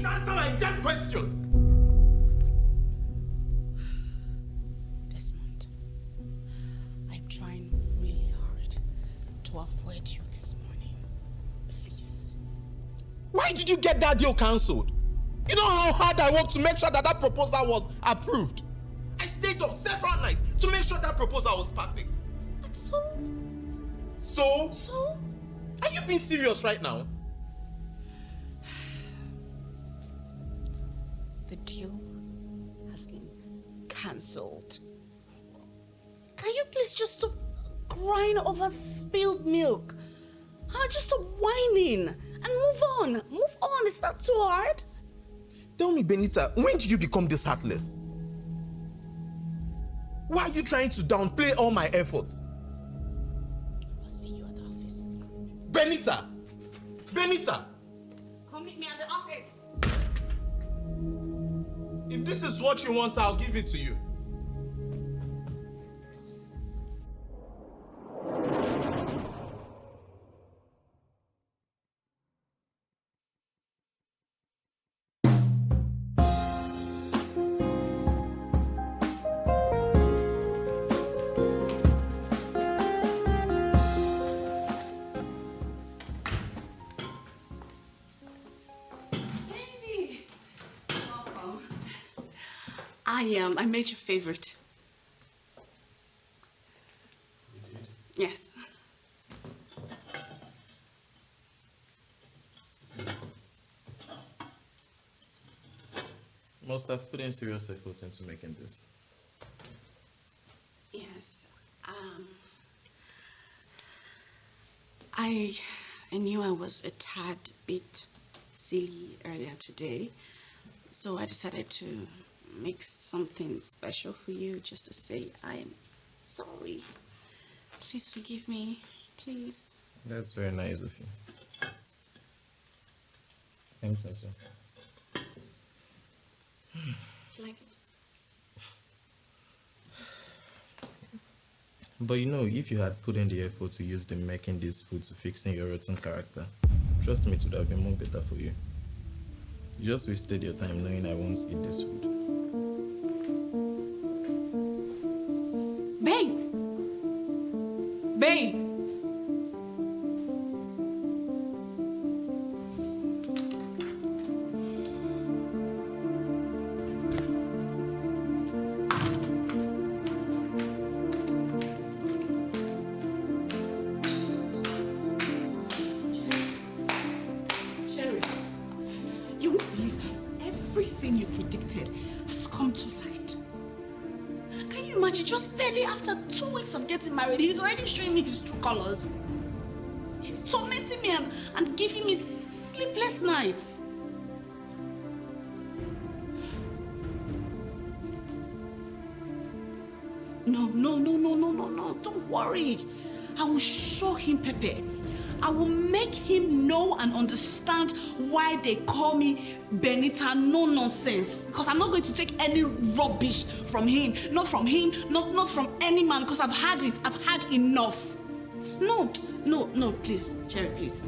Please answer my damn question. Desmond, I'm trying really hard to avoid you this morning. Please. Why did you get that deal cancelled? You know how hard I worked to make sure that proposal was approved. I stayed up several nights to make sure that proposal was perfect. And so? So? Are you being serious right now? The deal has been cancelled. Can you please just stop crying over spilled milk? Just stop whining and move on. Move on. Is that too hard? Tell me, Benita, when did you become this heartless? Why are you trying to downplay all my efforts? I'll see you at the office. Benita! Benita! Come meet me at the office. If this is what you want, I'll give it to you. I made your favorite. You did? Yes. Must have put in serious effort into making this. Yes. I knew I was a tad bit silly earlier today, so I decided to make something special for you, just to say I'm sorry. Please forgive me, please. That's very nice of you. Thanks, Asu. Do you like it? But you know, if you had put in the effort to use the making this food to fixing your rotten character, trust me, it would have been more better for you. You just wasted your time knowing I won't eat this food. Babe! Babe! Married, he's already showing me his true colors. He's tormenting me and giving me sleepless nights. No, don't worry. I will show him Pepe. I will make him know and understand why they call me Benita no nonsense. Because I'm not going to take any rubbish from him. Not from him, not from any man, because I've had it. I've had enough. No, please, Cherry, please.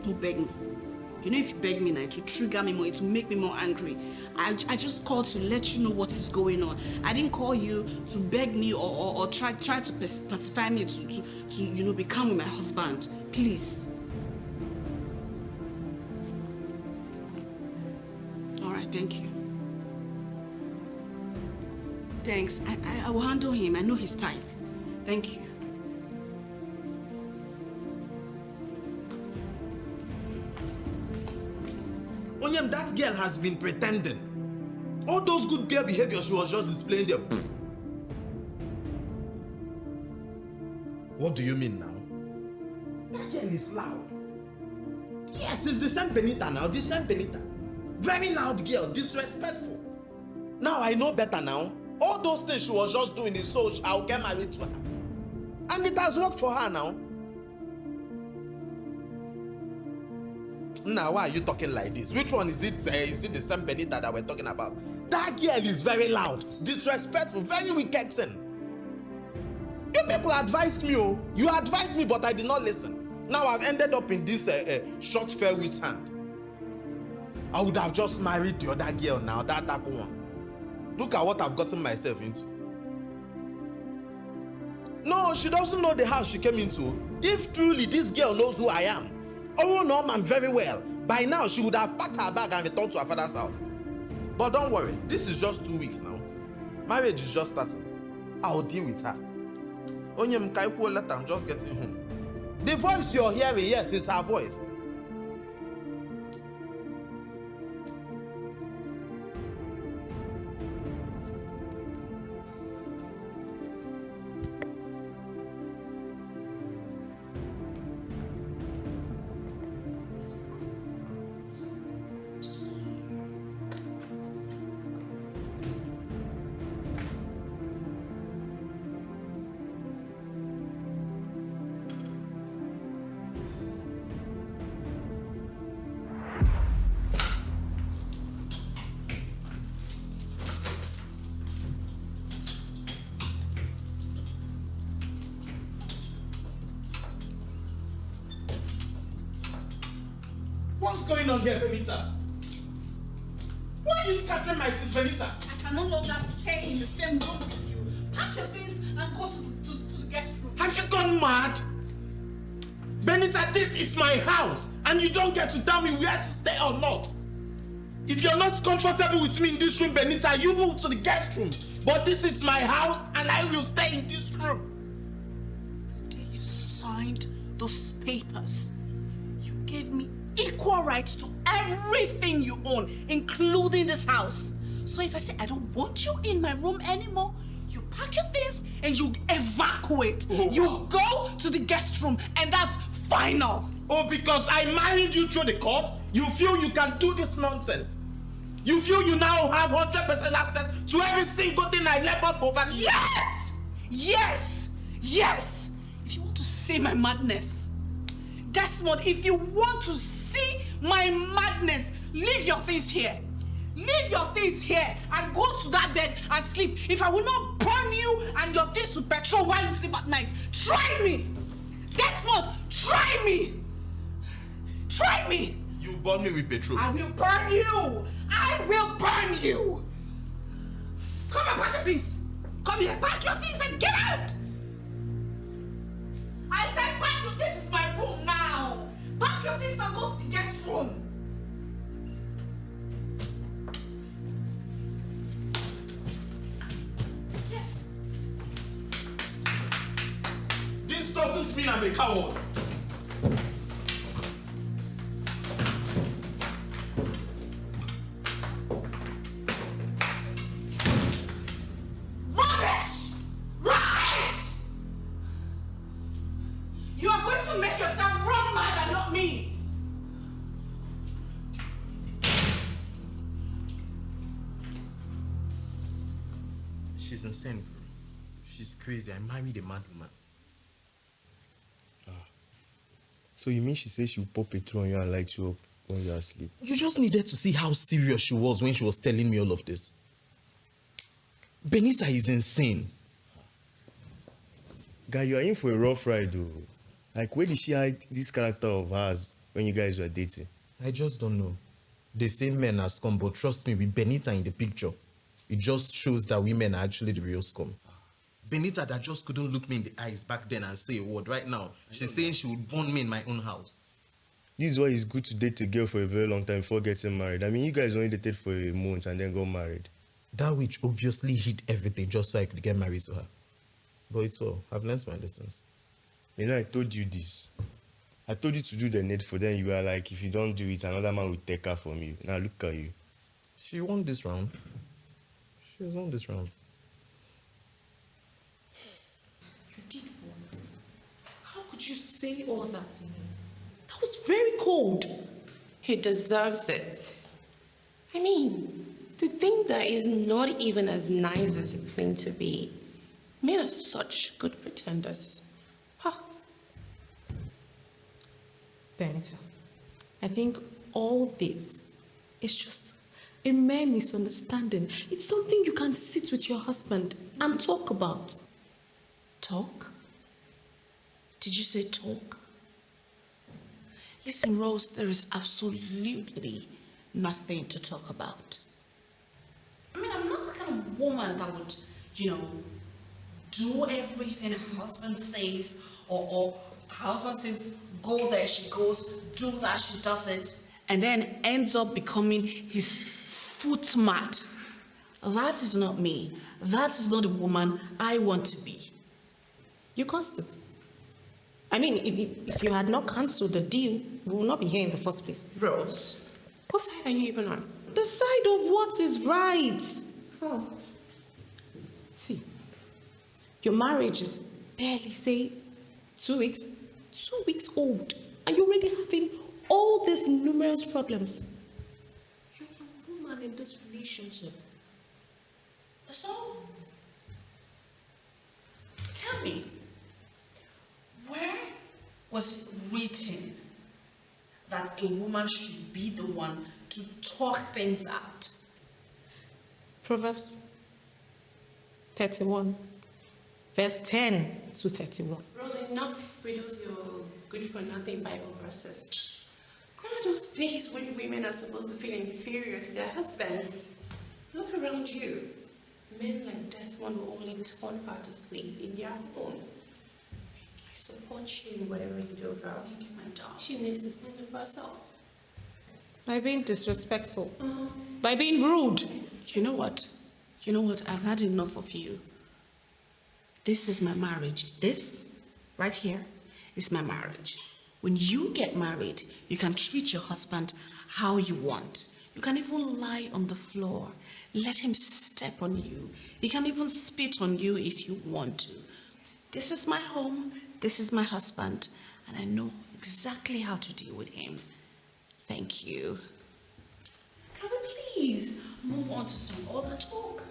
Don't beg me. You know, if you beg me now, it will trigger me more, it will make me more angry. I just called to let you know what is going on. I didn't call you to beg me or try to pacify me to you know, become with my husband. Please. All right, thank you. Thanks. I will handle him. I know his type. Thank you. Onyem, that girl has been pretending. All those good girl behaviors she was just displaying there. What do you mean now? That girl is loud. Yes, it's the same Benita now, the same Benita. Very loud girl, disrespectful. Now I know better now. All those things she was just doing is so I'll get married to her. And it has worked for her now. Now, why are you talking like this? Which one is it? Is it the same Benita that we're talking about? That girl is very loud, disrespectful, very wicked thing. You people advised me, oh. You advised me, but I did not listen. Now I've ended up in this short fair with hand. I would have just married the other girl now, that one. Look at what I've gotten myself into. No, she doesn't know the house she came into. If truly this girl knows who I am, oh no, man, very well, by now she would have packed her bag and returned to her father's house. But don't worry, this is just 2 weeks now. Marriage is just starting. I'll deal with her. Onyem Kaikwo letter, I'm just getting home. The voice you're hearing, yes, is her voice. What's going on here, Benita? Why are you scattering my sis, Benita? I can no longer stay in the same room with you. Pack your things and go to the guest room. Have you gone mad? Benita, this is my house, and you don't get to tell me where to stay or not. If you're not comfortable with me in this room, Benita, you move to the guest room. But this is my house, and I will stay in this room. The day you signed those papers, you gave me equal rights to everything you own, including this house. So if I say I don't want you in my room anymore, you pack your things and you evacuate. Oh, you wow. go to the guest room, and that's final. Oh, because I married you through the court, you feel you can do this nonsense? You feel you now have 100% access to every single thing I labored for over the years? Yes! Yes! Yes! If you want to see my madness, Desmond, if you want to see my madness, leave your things here. Leave your things here and go to that bed and sleep. If I will not burn you and your things with petrol while you sleep at night, try me! Desmond, try me! Try me! You burn me with petrol. I will burn you! I will burn you! Come and pack your things! Come here, pack your things and get out! I said pack your things, this is my room now! Pack your things and go to the guest room! Yes. This doesn't mean I'm a coward. Rubbish! Rubbish! You are going to make yourself run mad and not me! She's insane. She's crazy. I married a mad woman. So you mean she says she'll pop petrol on you and light you up when you're asleep? You just needed to see how serious she was when she was telling me all of this. Benita is insane. Guy, you're in for a rough ride, though. Like, where did she hide this character of hers when you guys were dating? I just don't know. They say men are scum, but trust me, with Benita in the picture, it just shows that women are actually the real scum. Benita that just couldn't look me in the eyes back then and say a word. Right now, she's saying she would burn me in my own house. This is why it's good to date a girl for a very long time before getting married. I mean, you guys only dated for a month and then got married. That witch obviously hid everything just so I could get married to her. But it's all. I've learned my lessons. You know, I told you this. I told you to do the needful. Then you were like, if you don't do it, another man will take her from you. Now look at you. She won this round. She has won this round. You did what? How could you say all that to him? That was very cold. He deserves it. I mean, to think that he's not even as nice as he claimed to be made us such good pretenders. Huh. Benita, I think all this is just a mere misunderstanding. It's something you can sit with your husband and talk about. Talk? Did you say talk? Listen, Rose, there is absolutely nothing to talk about. I mean, I'm not the kind of woman that would, do everything her husband says, or her husband says, go there, she goes, do that, she does it, and then ends up becoming his footmat. That is not me. That is not the woman I want to be. You caused it. I mean, if you had not cancelled the deal, we would not be here in the first place. Rose, what side are you even on? The side of what is right. Oh. See, your marriage is barely, say, 2 weeks. 2 weeks old. And you're already having all these numerous problems. You're the woman in this relationship. So, tell me, where was it written that a woman should be the one to talk things out? Proverbs 31, verse 10 to 31. Rose, enough with those your good-for-nothing Bible verses. Gone are those days when women are supposed to feel inferior to their husbands. Look around you. Men like Desmond will only turn her to sleep in their home. I support you in whatever you do, girl. Thank you, my darling. She needs to stand up for herself. By being disrespectful. By being rude. You know what? I've had enough of you. This is my marriage. This, right here, is my marriage. When you get married, you can treat your husband how you want. You can even lie on the floor. Let him step on you. He can even spit on you if you want to. This is my home. This is my husband. And I know exactly how to deal with him. Thank you. Can we please move on to some other talk?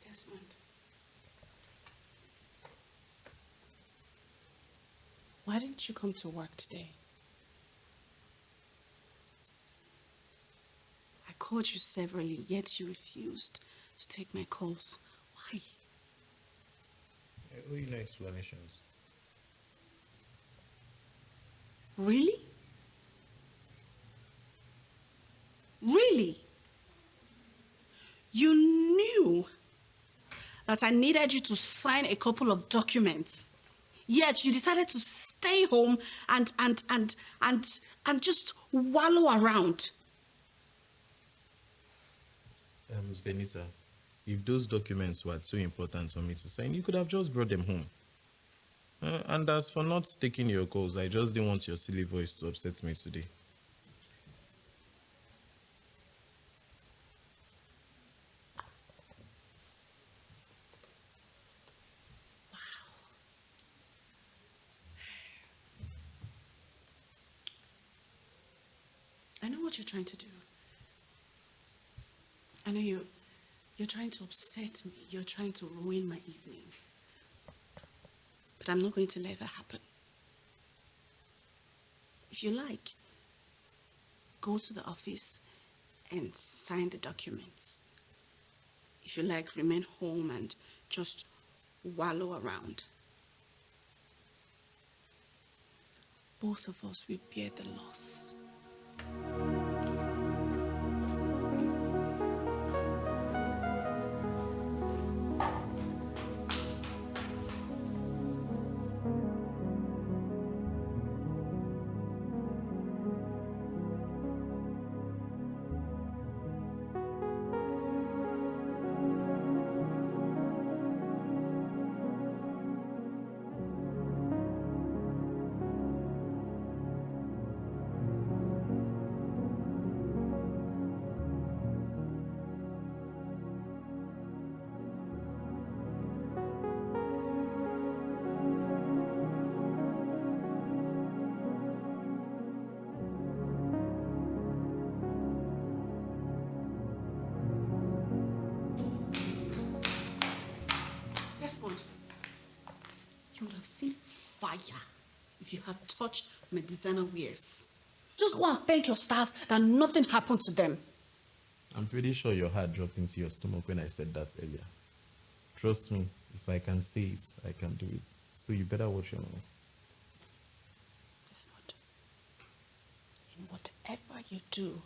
Desmond. Why didn't you come to work today? I called you severally, yet you refused to take my calls. Why? I owe you no explanations. Really? Really? You knew that I needed you to sign a couple of documents, yet you decided to stay home and just wallow around. Benita, if those documents were too important for me to sign, you could have just brought them home. And as for not taking your calls, I just didn't want your silly voice to upset me today. I know what you're trying to do. I know you're trying to upset me. You're trying to ruin my evening. But I'm not going to let that happen. If you like, go to the office and sign the documents. If you like, remain home and just wallow around. Both of us will bear the loss. Desmond, you would have seen fire if you had touched my designer wears. Just go and thank your stars that nothing happened to them. I'm pretty sure your heart dropped into your stomach when I said that earlier. Trust me, if I can say it, I can do it. So you better watch your mouth. It's not. In whatever you do,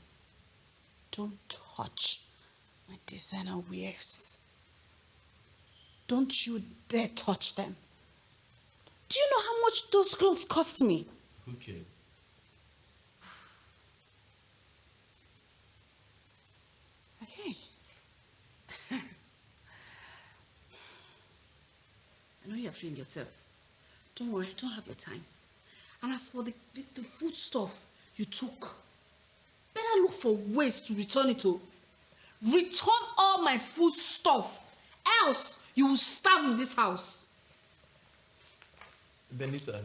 don't touch my designer wears. Don't you dare touch them. Do you know how much those clothes cost me? Who cares? Okay. I know you're feeling yourself. Don't worry, I don't have your time. And as for the food stuff you took, better look for ways to return it to. Return all my food stuff, else you will starve in this house. Benita,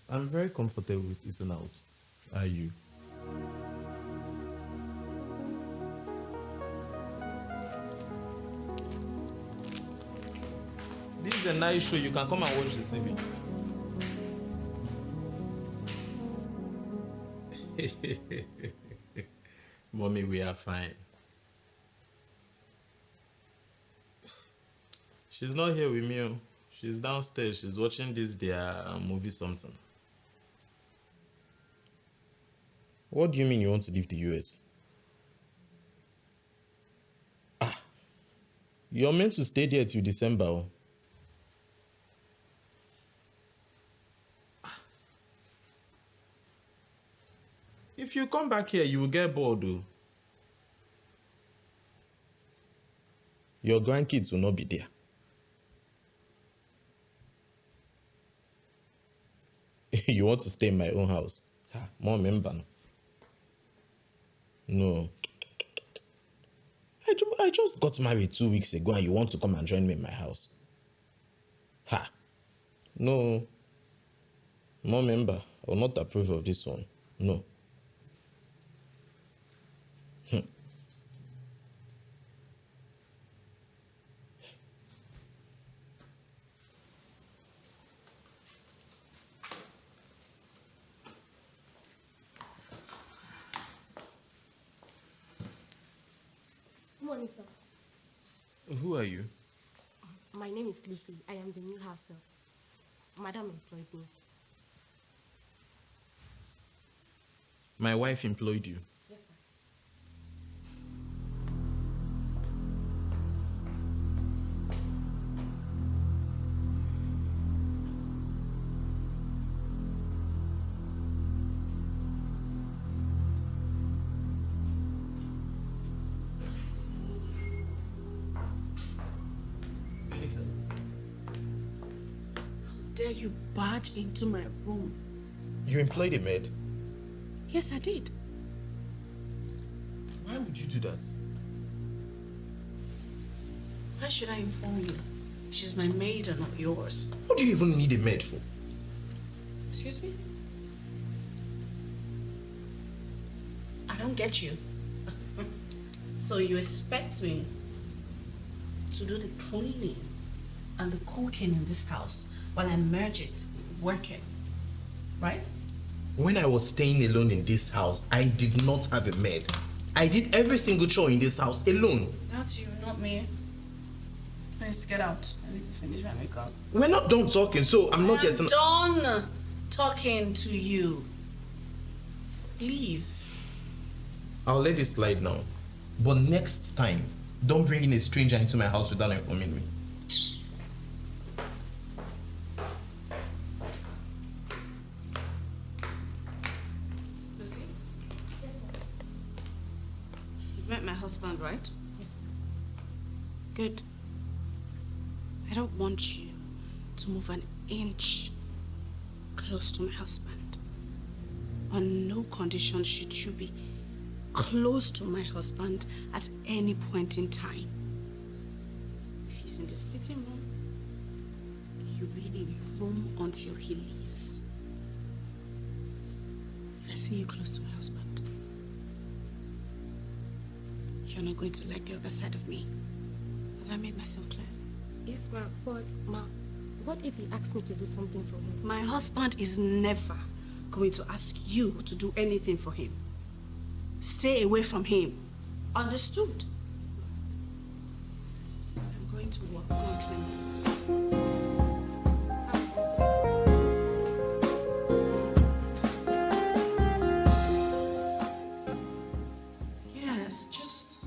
I'm very comfortable with eating out. Are you? This is a nice show. You can come and watch the TV. Mommy, we are fine. She's not here with me. Oh. She's downstairs. She's watching this their movie something. What do you mean you want to leave the US? You're meant to stay there till December. Oh. If you come back here, you will get bored, though. Your grandkids will not be there. You want to stay in my own house? More member. No. I just got married 2 weeks ago and you want to come and join me in my house? Ha. No. More member. I will not approve of this one. No. Good morning, sir. Who are you? My name is Lucy. I am the new house help. Madam employed me. My wife employed you. Yes, sir. Dare you barge into my room? You employed a maid? Yes, I did. Why would you do that? Why should I inform you? She's my maid and not yours. What do you even need a maid for? Excuse me? I don't get you. So you expect me to do the cleaning and the cooking in this house while I merge it with working, right? When I was staying alone in this house, I did not have a maid. I did every single chore in this house alone. That's you, not me. Please get out. I need to finish my makeup. We're not done talking, so I'm not getting... done talking to you. Leave. I'll let it slide now. But next time, don't bring in a stranger into my house without informing me. Lucy? Yes, sir. You've met my husband, right? Yes, sir. Good. I don't want you to move an inch close to my husband. On no condition should you be close to my husband at any point in time. If he's in the sitting room, you'll be in your room until he leaves. If I see you close to my husband, you're not going to like the other side of me. Have I made myself clear? Yes, ma'am. But, ma'am, What if he asks me to do something for him? My husband is never going to ask you to do anything for him. Stay away from him. Understood? I'm going to work. Go and clean. Yes, just,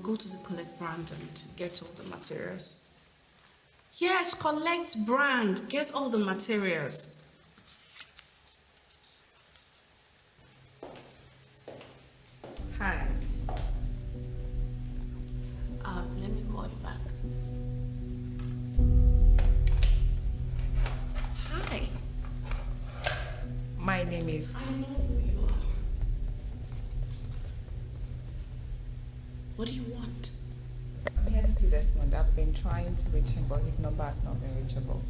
go to the collect brand and get all the materials. Yes, collect brand. Get all the materials. Hi. Let me call you back. Hi. My name is... I know who you are. What do you want? I'm here to see Desmond. I've been trying to reach him, but his number has not been reachable.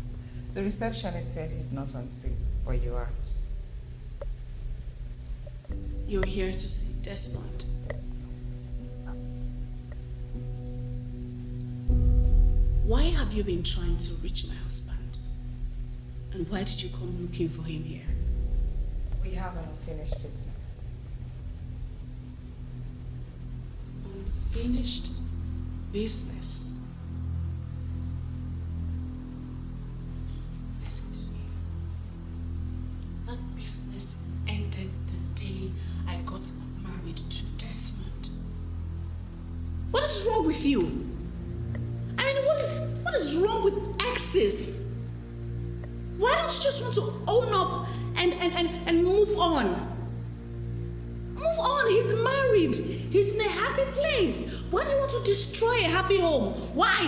The receptionist said he's not on seat, but you are. You're here to see Desmond. Why have you been trying to reach my husband? And why did you come looking for him here? We have an unfinished business. Unfinished business. Listen to me. That business ended the day I got married to Desmond. What is wrong with you? I mean, what is wrong with exes? Why don't you just want to own up and move on? Move on, he's married. He's in a happy place. Why do you want to destroy a happy home? Why?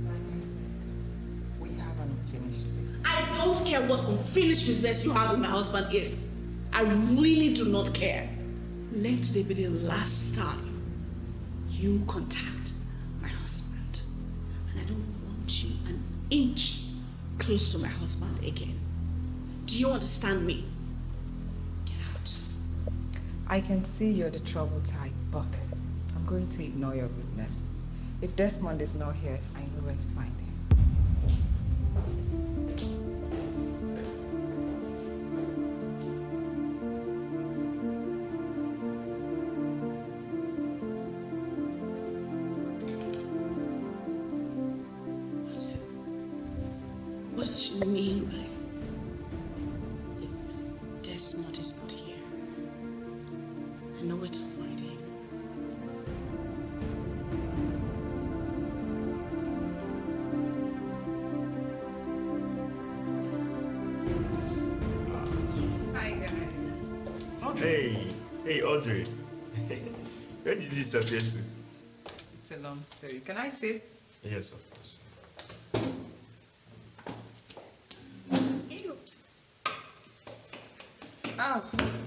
Like I said, we have an unfinished business. I don't care what unfinished business you have with my husband is. I really do not care. Let today be the last time you contact my husband. And I don't want you an inch close to my husband again. Do you understand me? Get out. I can see you're the trouble type, but I'm going to ignore your rudeness. If Desmond is not here, I know where to find him. What does she mean by if Desmond is not here? I know where to find him. Hi, guys. Hey, Audrey. Where did you disappear to? It's a long story. Can I sit? Yes, of course. Oh,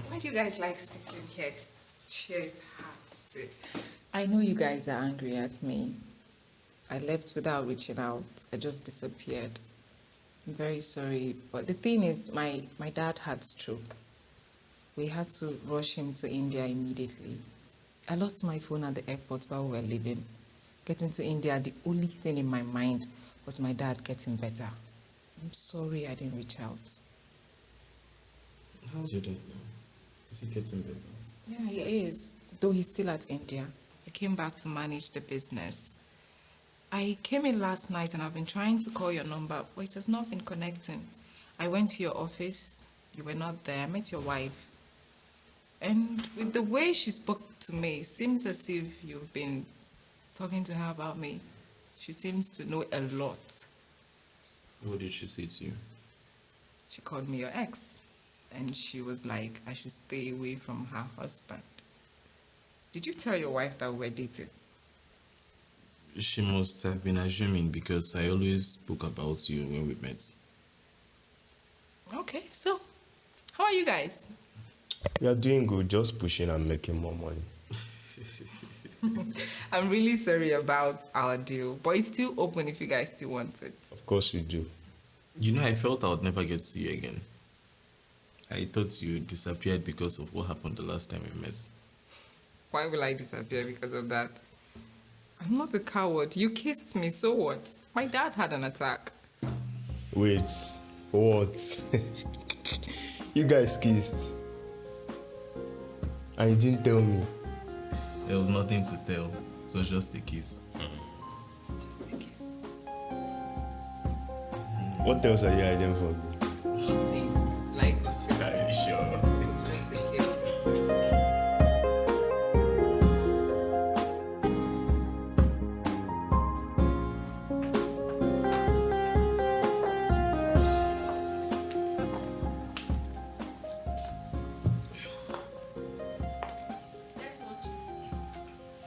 why do you guys like sitting here? This chair is hard to sit. I know you guys are angry at me. I left without reaching out. I just disappeared. I'm very sorry, but the thing is, my dad had stroke. We had to rush him to India immediately. I lost my phone at the airport while we were leaving. Getting to India, the only thing in my mind was my dad getting better. I'm sorry I didn't reach out. How's your dad now? Is he getting better? Yeah, he is, though he's still at India. I came back to manage the business. I came in last night and I've been trying to call your number, but it has not been connecting. I went to your office, you were not there. I met your wife. And with the way she spoke to me, it seems as if you've been talking to her about me. She seems to know a lot. What did she say to you? She called me your ex. And she was like, I should stay away from her husband. Did you tell your wife that we were dating? She must have been assuming because I always spoke about you when we met. Okay, so how are you guys? We are doing good, just pushing and making more money. I'm really sorry about our deal, but it's still open if you guys still want it. Of course we do. You know, I felt I would never get to see you again. I thought you disappeared because of what happened the last time we met. Why will I disappear because of that? I'm not a coward. You kissed me, so what? My dad had an attack. Wait, what? You guys kissed. And you didn't tell me. There was nothing to tell. It was just a kiss. What else are you hiding from me? Nothing. Like us. Are you sure? It's just a kiss.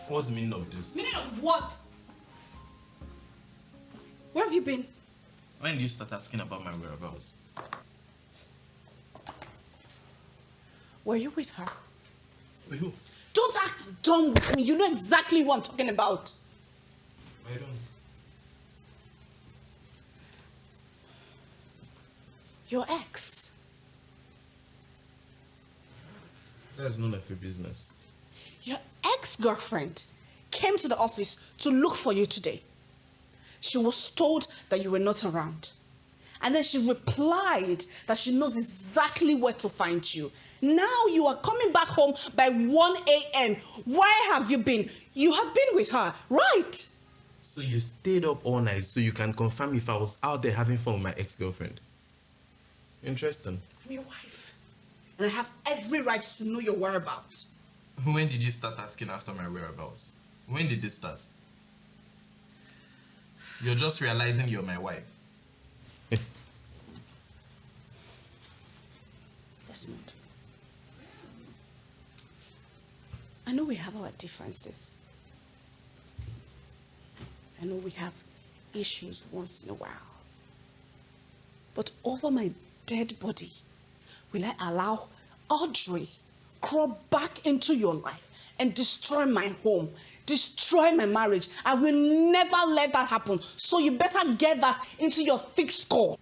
What's the meaning of this? Meaning of what? Where have you been? When did you start asking about my whereabouts? Were you with her? With who? Don't act dumb with me. You know exactly what I'm talking about. I don't. Your ex. That's none of your business. Your ex-girlfriend came to the office to look for you today. She was told that you were not around. And then she replied that she knows exactly where to find you. Now you are coming back home by 1 a.m. Where have you been? You have been with her, right? So you stayed up all night so you can confirm if I was out there having fun with my ex-girlfriend. Interesting. I'm your wife. And I have every right to know your whereabouts. When did you start asking after my whereabouts? When did this start? You're just realizing you're my wife. Desmond, I know we have our differences. I know we have issues once in a while. But over my dead body, will I allow Audrey crawl back into your life and destroy my home, destroy my marriage? I will never let that happen. So you better get that into your thick skull.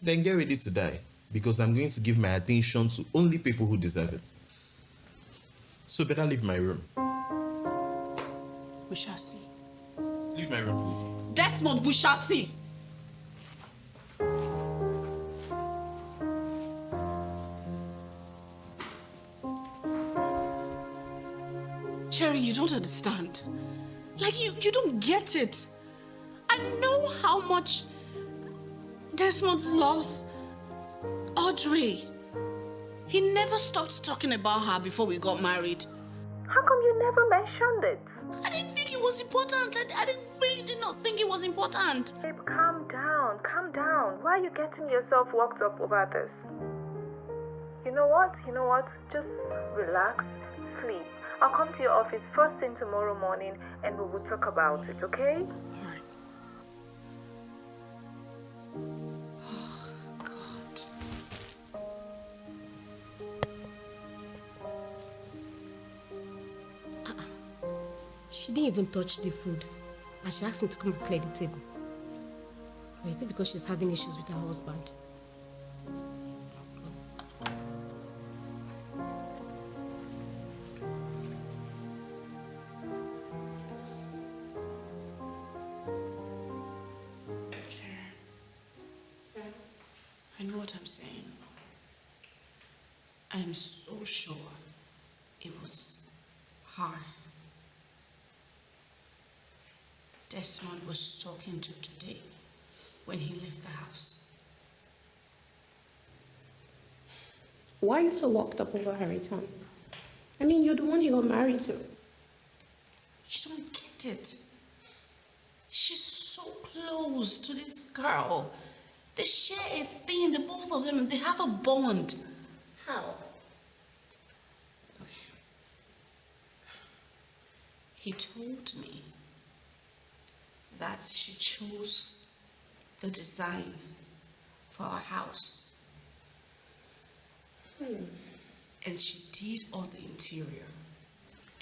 Then get ready to die, because I'm going to give my attention to only people who deserve it. So better leave my room. We shall see. Leave my room, please. Desmond, we shall see. Cherry, you don't understand. Like, you don't get it. I know how much Desmond loves Audrey. He never stopped talking about her before we got married. How come you never mentioned it? I didn't think it was important. I really did not think it was important. Babe, calm down, calm down. Why are you getting yourself worked up over this? You know what? Just relax, sleep. I'll come to your office first thing tomorrow morning and we will talk about it, okay? All right. Oh, God. She didn't even touch the food. And she asked me to come and clear the table. Or is it because she's having issues with her husband? I know what I'm saying. I am so sure it was her Desmond was talking to today when he left the house. Why are you so worked up over her return? I mean, you're the one he got married to. You don't get it. She's so close to this girl. They share a thing, the both of them, they have a bond. How? Okay. He told me that she chose the design for our house. And she did all the interior.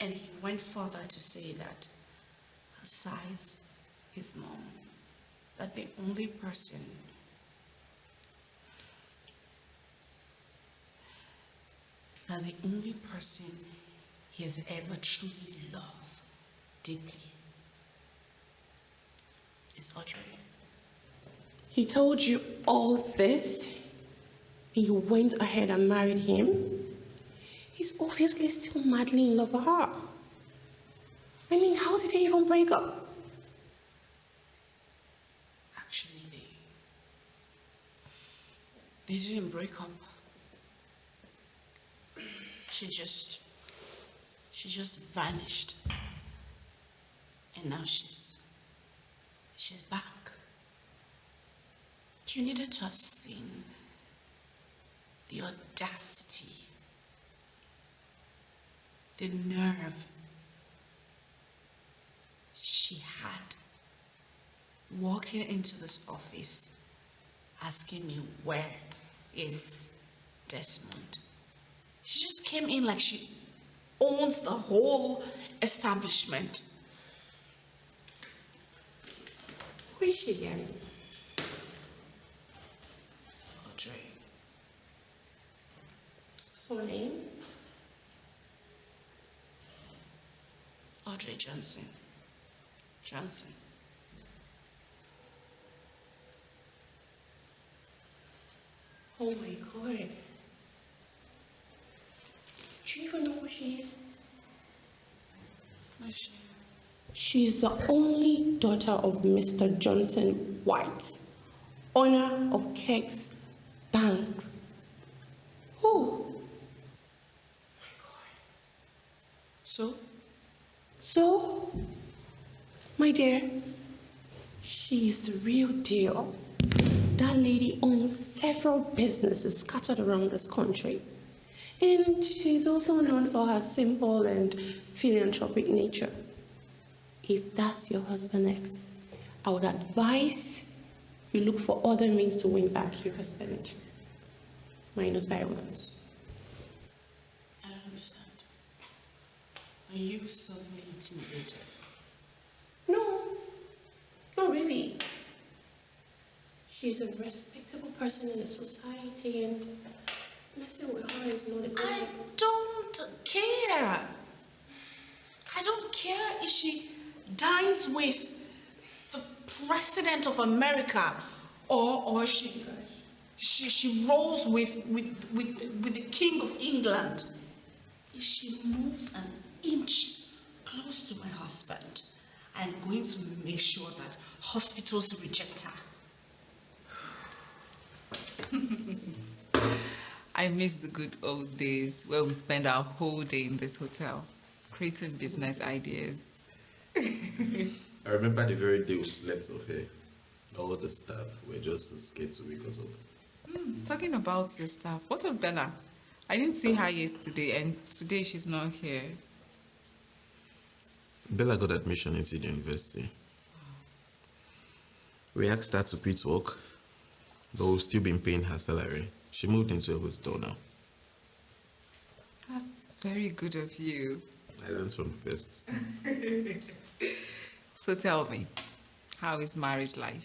And he went further to say that besides his mom, that the only person he has ever truly loved deeply is Audrey. He told you all this, and you went ahead and married him? He's obviously still madly in love with her. I mean, how did they even break up? Actually, they didn't break up. She just vanished. And now she's back. You needed to have seen the audacity, the nerve she had walking into this office asking me, where is Desmond? She just came in like she owns the whole establishment. Who is she again? Audrey. Her name? Audrey Johnson. Johnson. Oh my God. Do you even know who she is? Who is she? She's the only daughter of Mr. Johnson White, owner of Kegs Bank. Who? So? So, my dear, she's the real deal. That lady owns several businesses scattered around this country. And she's also known for her simple and philanthropic nature. If that's your husband ex, I would advise you look for other means to win back your husband. Minus violence. I don't understand. Are you suddenly intimidated? No, not really. She's a respectable person in the society, and messing with her is not a good I thing. don't care. I don't care if she dines with the President of America or she rolls with the King of England. If she moves an inch close to my husband, I'm going to make sure that hospitals reject her. I miss the good old days where we spend our whole day in this hotel, creating business ideas. I remember the very day we slept off here. All the staff were just so scared to wake us up. Talking about your staff, what of Bella? I didn't see her yesterday, and today she's not here. Bella got admission into the university. We asked her to quit work, but we've still been paying her salary. She moved into a hostel now. That's very good of you. I learned from the best. So tell me, how is marriage life?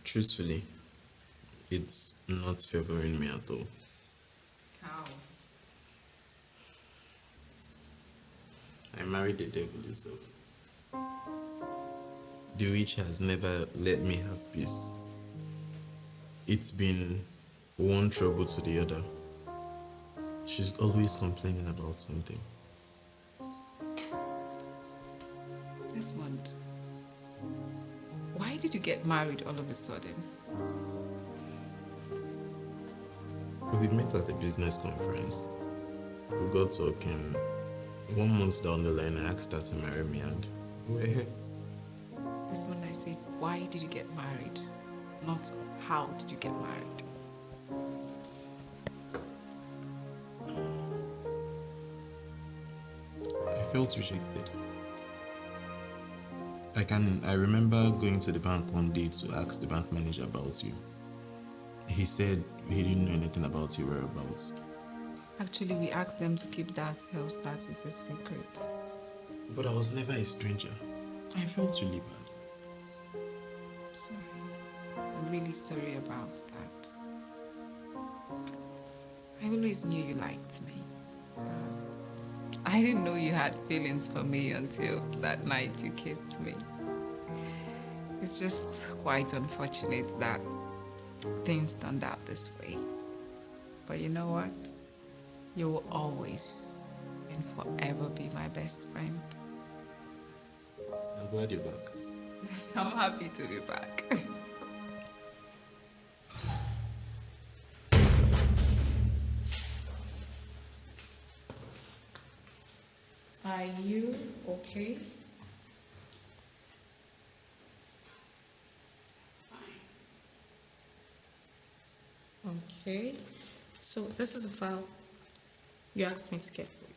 Truthfully, it's not favoring me at all. How? I married the devil himself. The witch has never let me have peace. It's been one trouble to the other. She's always complaining about something. Desmond, why did you get married all of a sudden? We met at a business conference. We got talking. 1 month down the line, I asked her to marry me, and we're here. Desmond, I said, why did you get married? Not how did you get married? I felt rejected. I remember going to the bank one day to ask the bank manager about you. He said he didn't know anything about your whereabouts. Actually, we asked them to keep that health status a secret. But I was never a stranger. I felt really bad. Sorry. I'm really sorry about that. I always knew you liked me. I didn't know you had feelings for me until that night you kissed me. It's just quite unfortunate that things turned out this way. But you know what? You will always and forever be my best friend. I'm glad you're back. I'm happy to be back. Are you okay? Okay. So this is a file you asked me to get for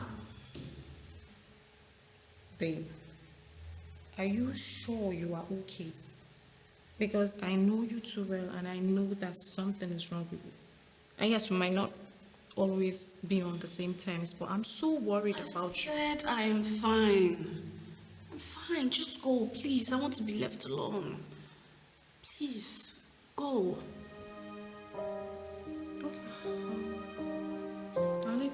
you. Babe, are you sure you are okay? Because I know you too well and I know that something is wrong with you. And yes, we might not always be on the same times, but I'm so worried about you. I said I am fine. I'm fine. Just go, please. I want to be left alone. Please, go. I'll leave.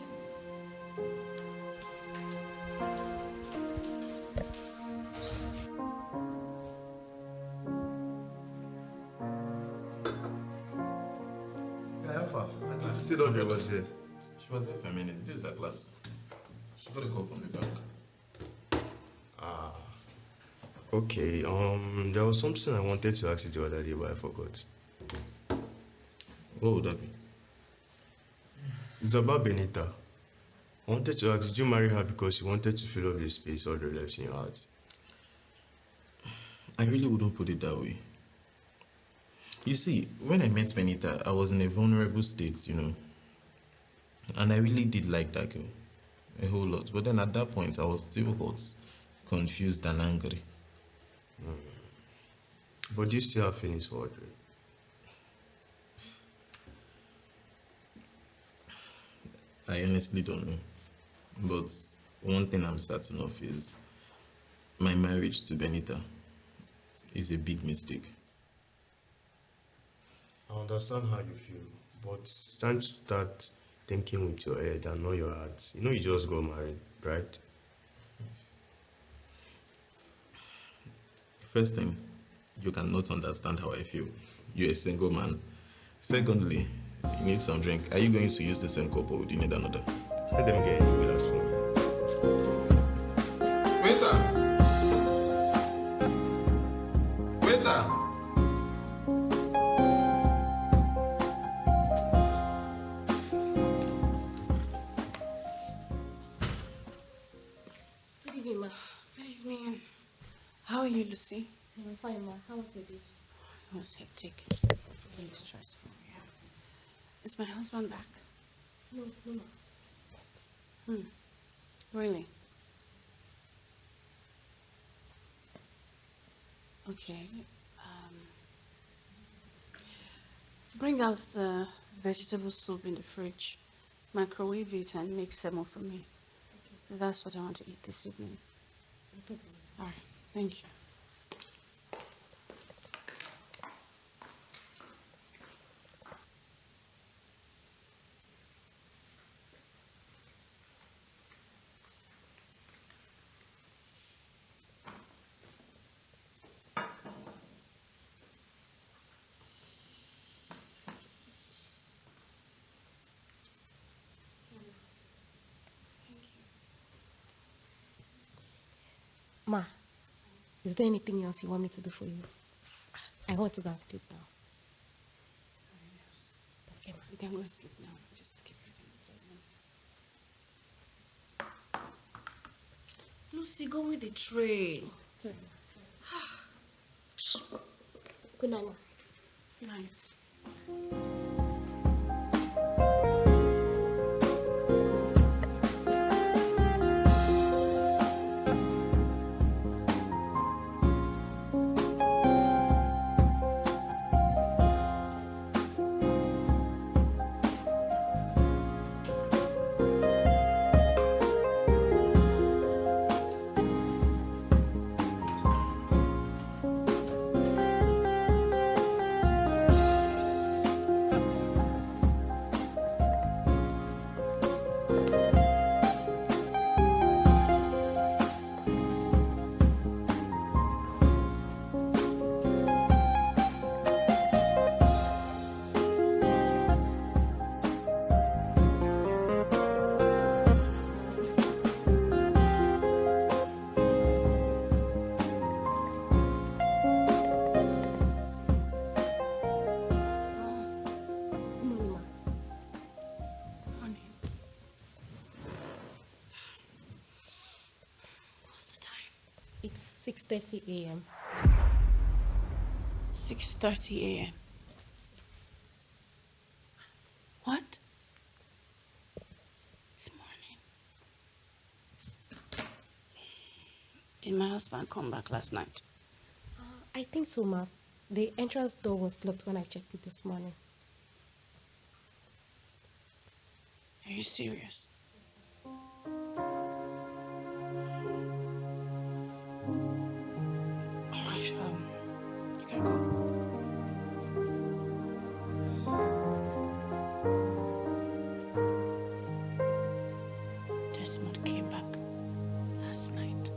I see Audrey was there. She was there for a minute. This is her class. She got a call from the bank. Okay, there was something I wanted to ask you the other day, but I forgot. What would that be? It's about Benita. I wanted to ask, did you marry her because you wanted to fill up the space Audrey left in your heart? I really wouldn't put it that way. You see, when I met Benita, I was in a vulnerable state, you know. And I really did like that girl. A whole lot. But then at that point, I was still hot, confused and angry. But do you still have feelings for Audrey? I honestly don't know. But one thing I'm certain of is my marriage to Benita is a big mistake. I understand how you feel, but it's time to start thinking with your head and not your heart. You know you just got married, right? First thing, you cannot understand how I feel. You're a single man. Secondly, you need some drink. Are you going to use the same cup or do you need another? Let them get any glass for me. Waiter! Waiter! Good evening, ma. Good evening. How are you, Lucy? I'm fine, ma. How was your day? It was hectic. Really stressful, yeah. Is my husband back? No, no, ma. Really? Okay. Bring out the vegetable soup in the fridge. Microwave it and make semo for me. Okay. That's what I want to eat this evening. Okay. All right. Thank you. Ma, is there anything else you want me to do for you? I want to go and sleep now. Okay, you can go to sleep now. Just keep reading. Lucy, go with the tray. Sorry. Good night, ma. Good night. 6:30 a.m. 6:30 a.m. What? It's morning. Did my husband come back last night? I think so, ma. The entrance door was locked when I checked it this morning. Are you serious? Alright, you can go. Desmond came back last night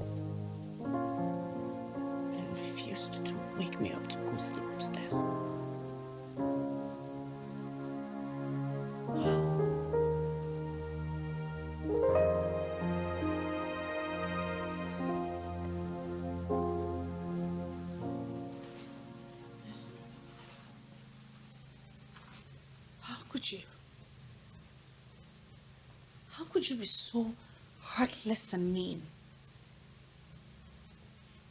and refused to wake me up to go sleep upstairs. How could you be so heartless and mean?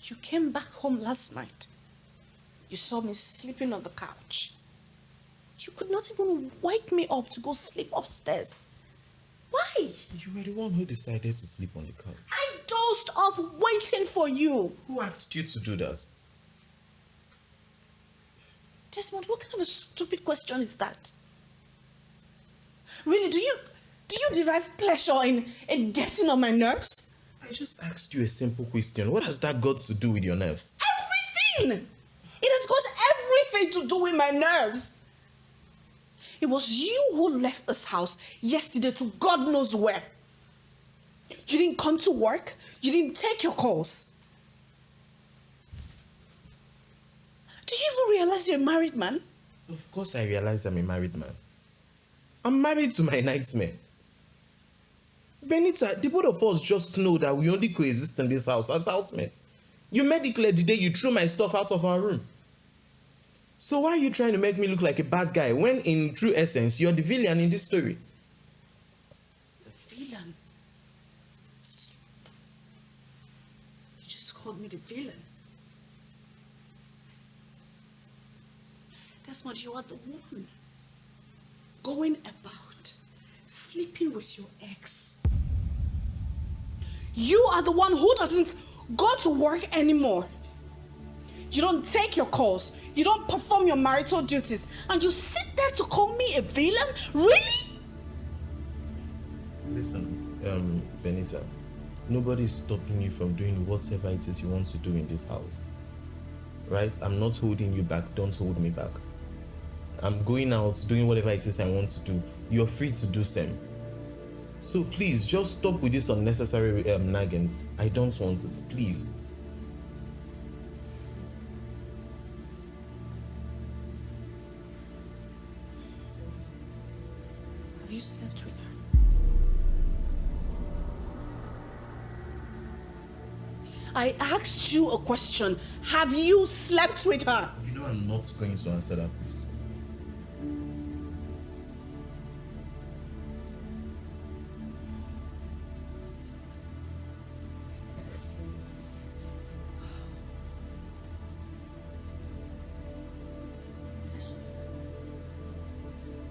You came back home last night. You saw me sleeping on the couch. You could not even wake me up to go sleep upstairs. Why? You were the one who decided to sleep on the couch. I dozed off waiting for you. Who asked you to do that? Desmond, what kind of a stupid question is that? Really, do you derive pleasure in getting on my nerves? I just asked you a simple question. What has that got to do with your nerves? Everything! It has got everything to do with my nerves. It was you who left this house yesterday to God knows where. You didn't come to work. You didn't take your calls. Do you even realize you're a married man? Of course I realize I'm a married man. I'm married to my nightmare. Benita, the both of us just know that we only coexist in this house as housemates. You made it clear the day you threw my stuff out of our room. So why are you trying to make me look like a bad guy when in true essence you're the villain in this story? The villain? You just called me the villain. Desmond, you are the one going about sleeping with your ex. You are the one who doesn't go to work anymore. You don't take your calls. You don't perform your marital duties. And you sit there to call me a villain? Really? Listen, Benita, nobody's stopping you from doing whatever it is you want to do in this house. Right? I'm not holding you back. Don't hold me back. I'm going out, doing whatever it is I want to do. You're free to do same. So please, just stop with this unnecessary naggings. I don't want it, please. Have you slept with her? I asked you a question. Have you slept with her? You know I'm not going to answer that question.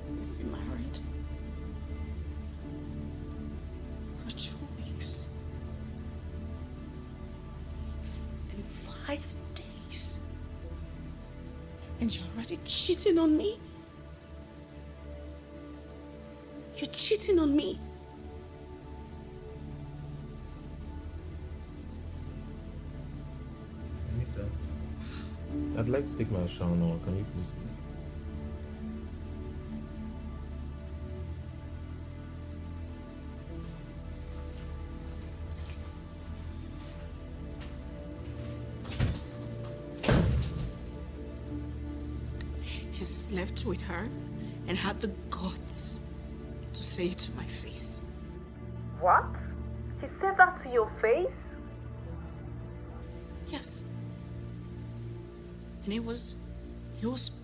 We've been married for 2 weeks and 5 days, and you're already cheating on me. You're cheating on me. Benita, I'd like to take my shower now. Can you please? You slept with her and had the guts to say it to my face. What? He said that to your face? Yes. And he was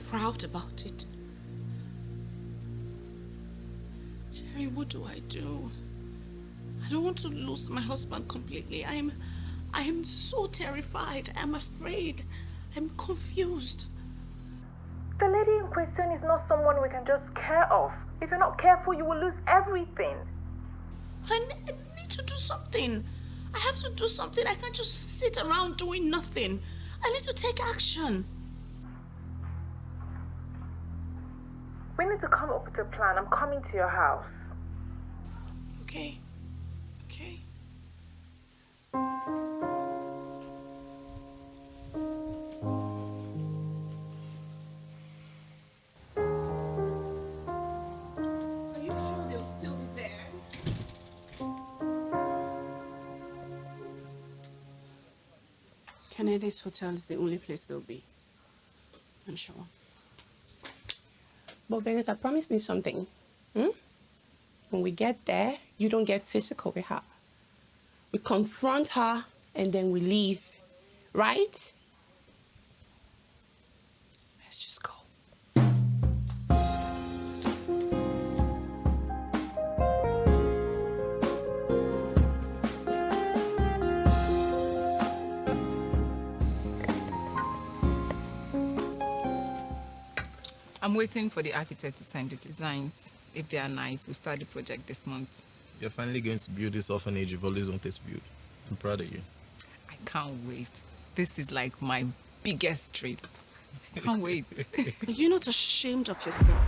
proud about it. Jerry, what do? I don't want to lose my husband completely. I'm I am so terrified. I'm afraid. I'm confused. The lady in question is not someone we can just care of. If you're not careful, you will lose everything. I need to do something. I have to do something. I can't just sit around doing nothing. I need to take action. We need to come up with a plan. I'm coming to your house. Okay. Okay. Are you sure they'll still be there? Kennedy's Hotel is the only place they'll be. I'm sure. But Benita, promise me something. Hmm? When we get there, you don't get physical with her. We confront her and then we leave. Right? Let's just go. I'm waiting for the architect to send the designs. If they are nice, we'll start the project this month. You're finally going to build this orphanage you've always wanted to build. I'm proud of you. I can't wait. This is like my biggest dream. I can't wait. Are you not ashamed of yourself?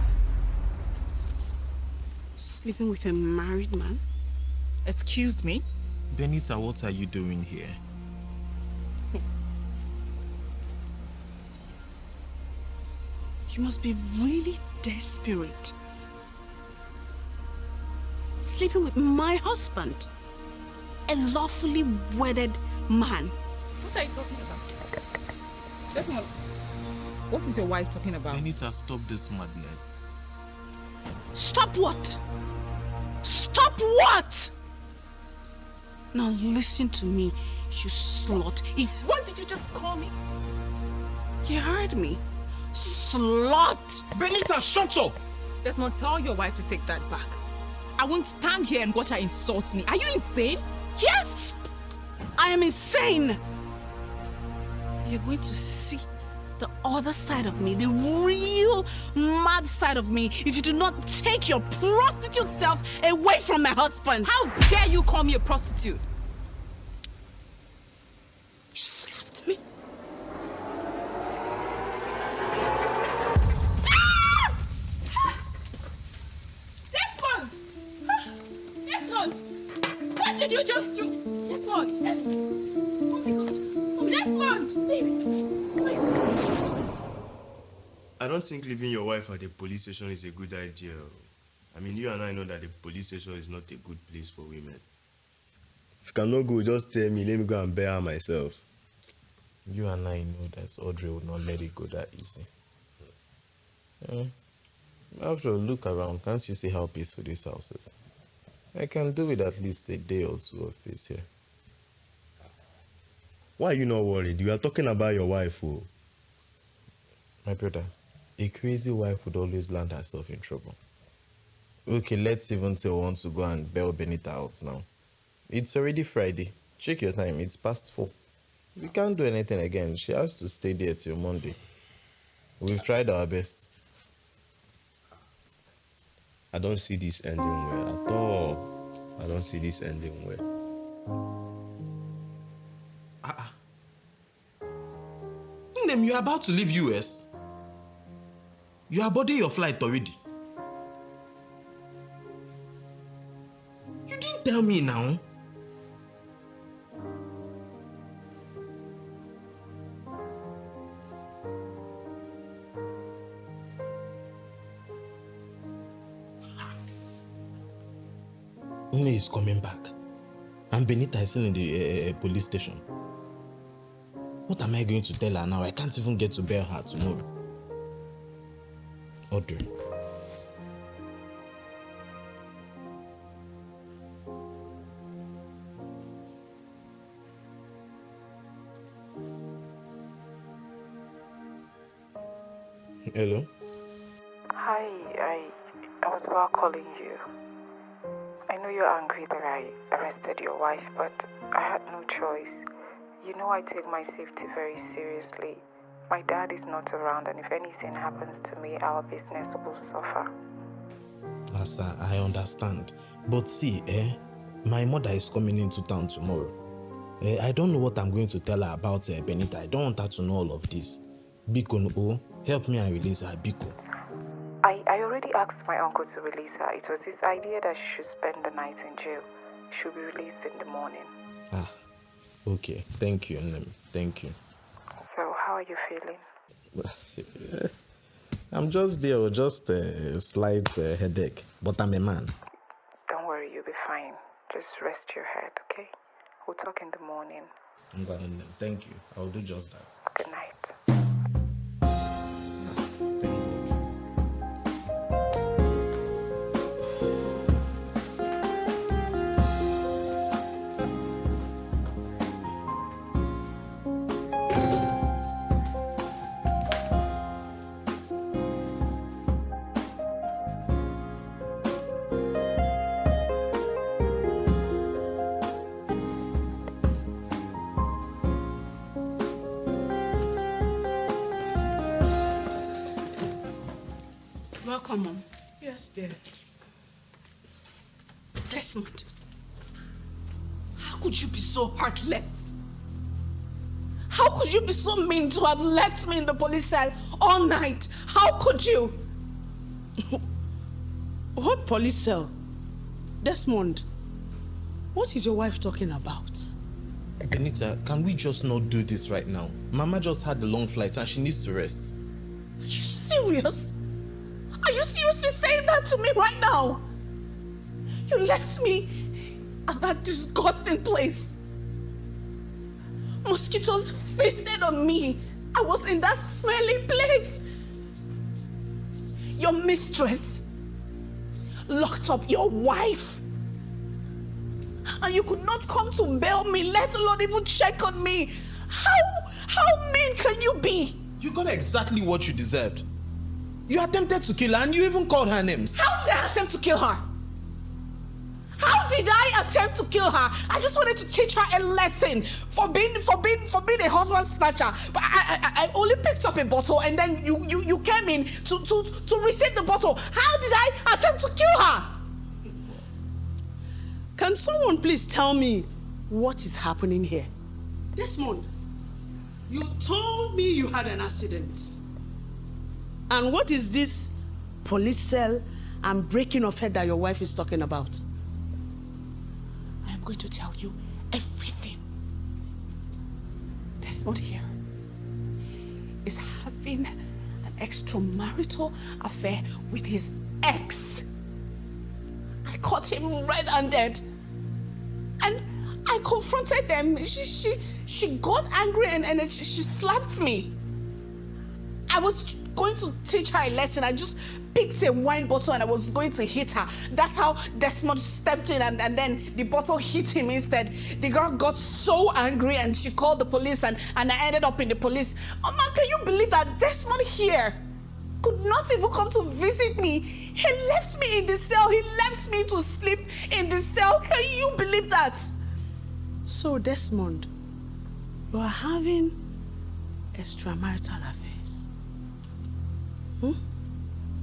Sleeping with a married man? Excuse me? Benita, what are you doing here? You must be really desperate. Sleeping with my husband, a lawfully wedded man. What are you talking about? Desmond, what is your wife talking about? Benita, stop this madness. Stop what? Stop what? Now listen to me, you slut. What did you just call me? You heard me. Slut! Benita, shut up! Desmond, tell your wife to take that back. I won't stand here and watch her insult me. Are you insane? Yes! I am insane! You're going to see the other side of me, the real mad side of me, if you do not take your prostitute self away from my husband. How dare you call me a prostitute? You slapped me. Desmond! What did you just do? Desmond! Oh my God! Oh, Desmond! Baby! Oh my God! I don't think leaving your wife at the police station is a good idea. I mean, you and I know that the police station is not a good place for women. If you cannot go, just tell me. Let me go and bear her myself. You and I know that Audrey would not let it go that easy. After all, look around. Can't you see how peaceful this house is? I can do with at least a day or two of peace here. Why are you not worried? You are talking about your wife, oh. My brother, a crazy wife would always land herself in trouble. Okay, let's even say we want to go and bail Benita out now. It's already Friday. Check your time. It's past 4. We can't do anything again. She has to stay there till Monday. We've tried our best. I don't see this ending well at all. I don't see this ending well. Nnem, you're about to leave US. You are boarding your flight already. You didn't tell me now. Nne is coming back, and Benita is still in the police station. What am I going to tell her now? I can't even get to bail her tomorrow. Audrey. Hello? Hi, I was about calling you. I know you're angry that I arrested your wife, but I had no choice. You know I take my safety very seriously. My dad is not around, and if anything happens to me, our business will suffer. Asa, I understand. But see, my mother is coming into town tomorrow. I don't know what I'm going to tell her about Benita. I don't want her to know all of this. Biko, help me and release her, Biko. I already asked my uncle to release her. It was his idea that she should spend the night in jail. She'll be released in the morning. Okay. Thank you, Nnem. Thank you. So, how are you feeling? I'm just there, just a slight headache, but I'm a man. Don't worry, you'll be fine. Just rest your head, okay? We'll talk in the morning. Thank you. I'll do just that. Good night. Welcome, Mom. Yes, dear. Desmond, how could you be so heartless? How could you be so mean to have left me in the police cell all night? How could you? What police cell? Desmond, what is your wife talking about? Benita, can we just not do this right now? Mama just had a long flight and she needs to rest. Are you serious? Are you seriously saying that to me right now? You left me at that disgusting place. Mosquitoes feasted on me. I was in that smelly place. Your mistress locked up your wife. And you could not come to bail me, let alone even check on me. How mean can you be? You got exactly what you deserved. You attempted to kill her and you even called her names. How did I attempt to kill her? How did I attempt to kill her? I just wanted to teach her a lesson for being a husband snatcher. But I only picked up a bottle and then you came in to receive the bottle. How did I attempt to kill her? Can someone please tell me what is happening here? Desmond, you told me you had an accident. And what is this police cell and breaking of head that your wife is talking about? I am going to tell you everything. Desmond here is having an extramarital affair with his ex. I caught him red-handed. And I confronted them. She got angry and she slapped me. I was going to teach her a lesson. I just picked a wine bottle and I was going to hit her. That's how Desmond stepped in and then the bottle hit him instead. The girl got so angry and she called the police and I ended up in the police. Mama, can you believe that Desmond here could not even come to visit me? He left me in the cell. He left me to sleep in the cell. Can you believe that? So, Desmond, you are having extramarital affairs.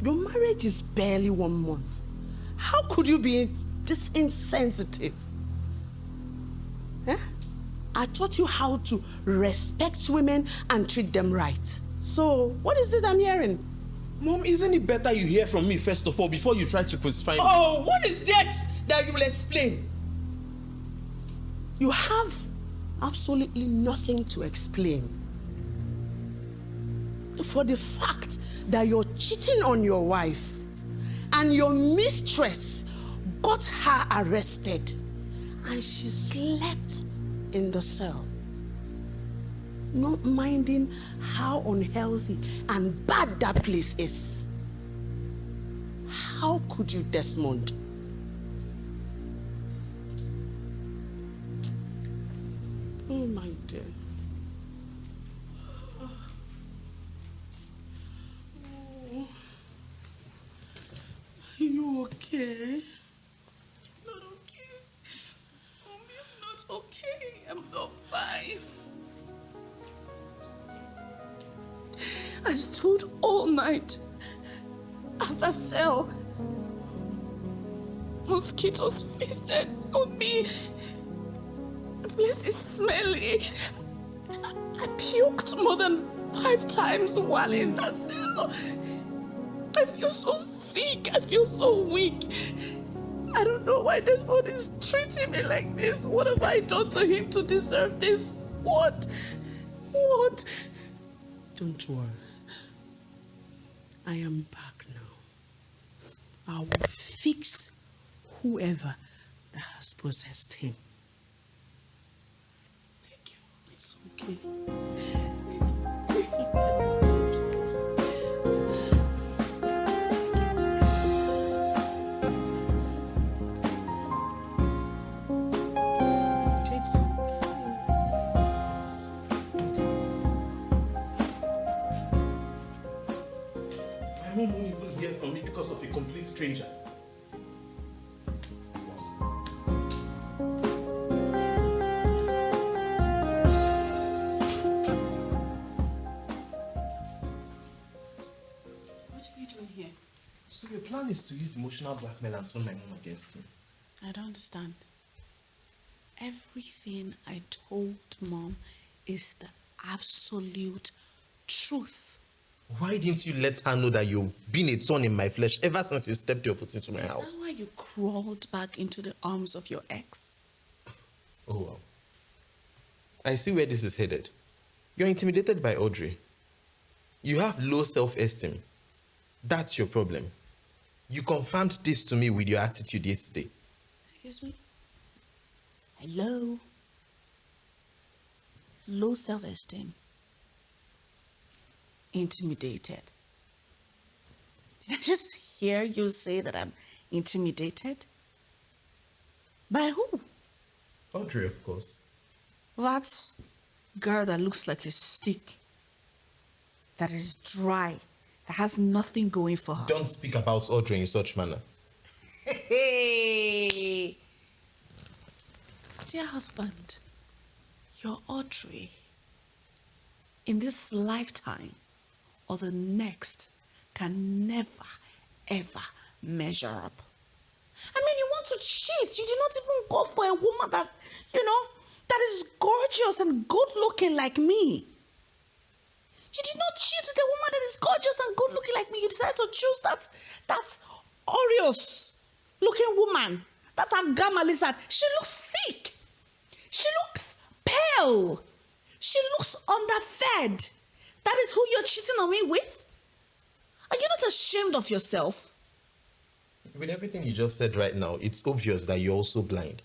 Your marriage is barely 1 month. How could you be this insensitive? I taught you how to respect women and treat them right. So, what is this I'm hearing? Mom, isn't it better you hear from me first of all before you try to crucify me? Oh, what is that you will explain? You have absolutely nothing to explain. For the fact that you're cheating on your wife and your mistress got her arrested and she slept in the cell, not minding how unhealthy and bad that place is. How could you, Desmond? Oh, my dear. Are you okay? Not okay. Mommy, I'm not okay. I'm not fine. I stood all night at the cell. Mosquitoes feasted on me. The place is smelly. I puked more than 5 times while in the cell. I feel so sick. I feel so weak. I don't know why Desmond is treating me like this. What have I done to him to deserve this? What? What? Don't worry. I am back now. I will fix whoever that has possessed him. Thank you. It's okay. It's okay. Let's go upstairs. It's My mom won't even hear from me because of a complete stranger. What are you doing here? So your plan is to use emotional blackmail and turn my mom against him? I don't understand. Everything I told Mom is the absolute truth. Why didn't you let her know that you've been a thorn in my flesh ever since you stepped your foot into my Is house? that why you crawled back into the arms of your ex? Oh, well. I see where this is headed. You're intimidated by Audrey. You have low self-esteem. That's your problem. You confirmed this to me with your attitude yesterday. Excuse me? Hello? Low self-esteem. Intimidated. Did I just hear you say that I'm intimidated? By who? Audrey, of course. That girl that looks like a stick. That is dry. That has nothing going for her. Don't speak about Audrey in such manner. Hey! Dear husband, your Audrey, in this lifetime or the next, can never, ever measure up. I mean, you want to cheat. You did not even go for a woman that, that is gorgeous and good looking like me. You did not cheat with a woman that is gorgeous and good looking like me. You decided to choose that Oreos looking woman, that Agama lizard. She looks sick. She looks pale. She looks underfed. That is who you're cheating on me with? Are you not ashamed of yourself? With everything you just said right now, it's obvious that you're also blind.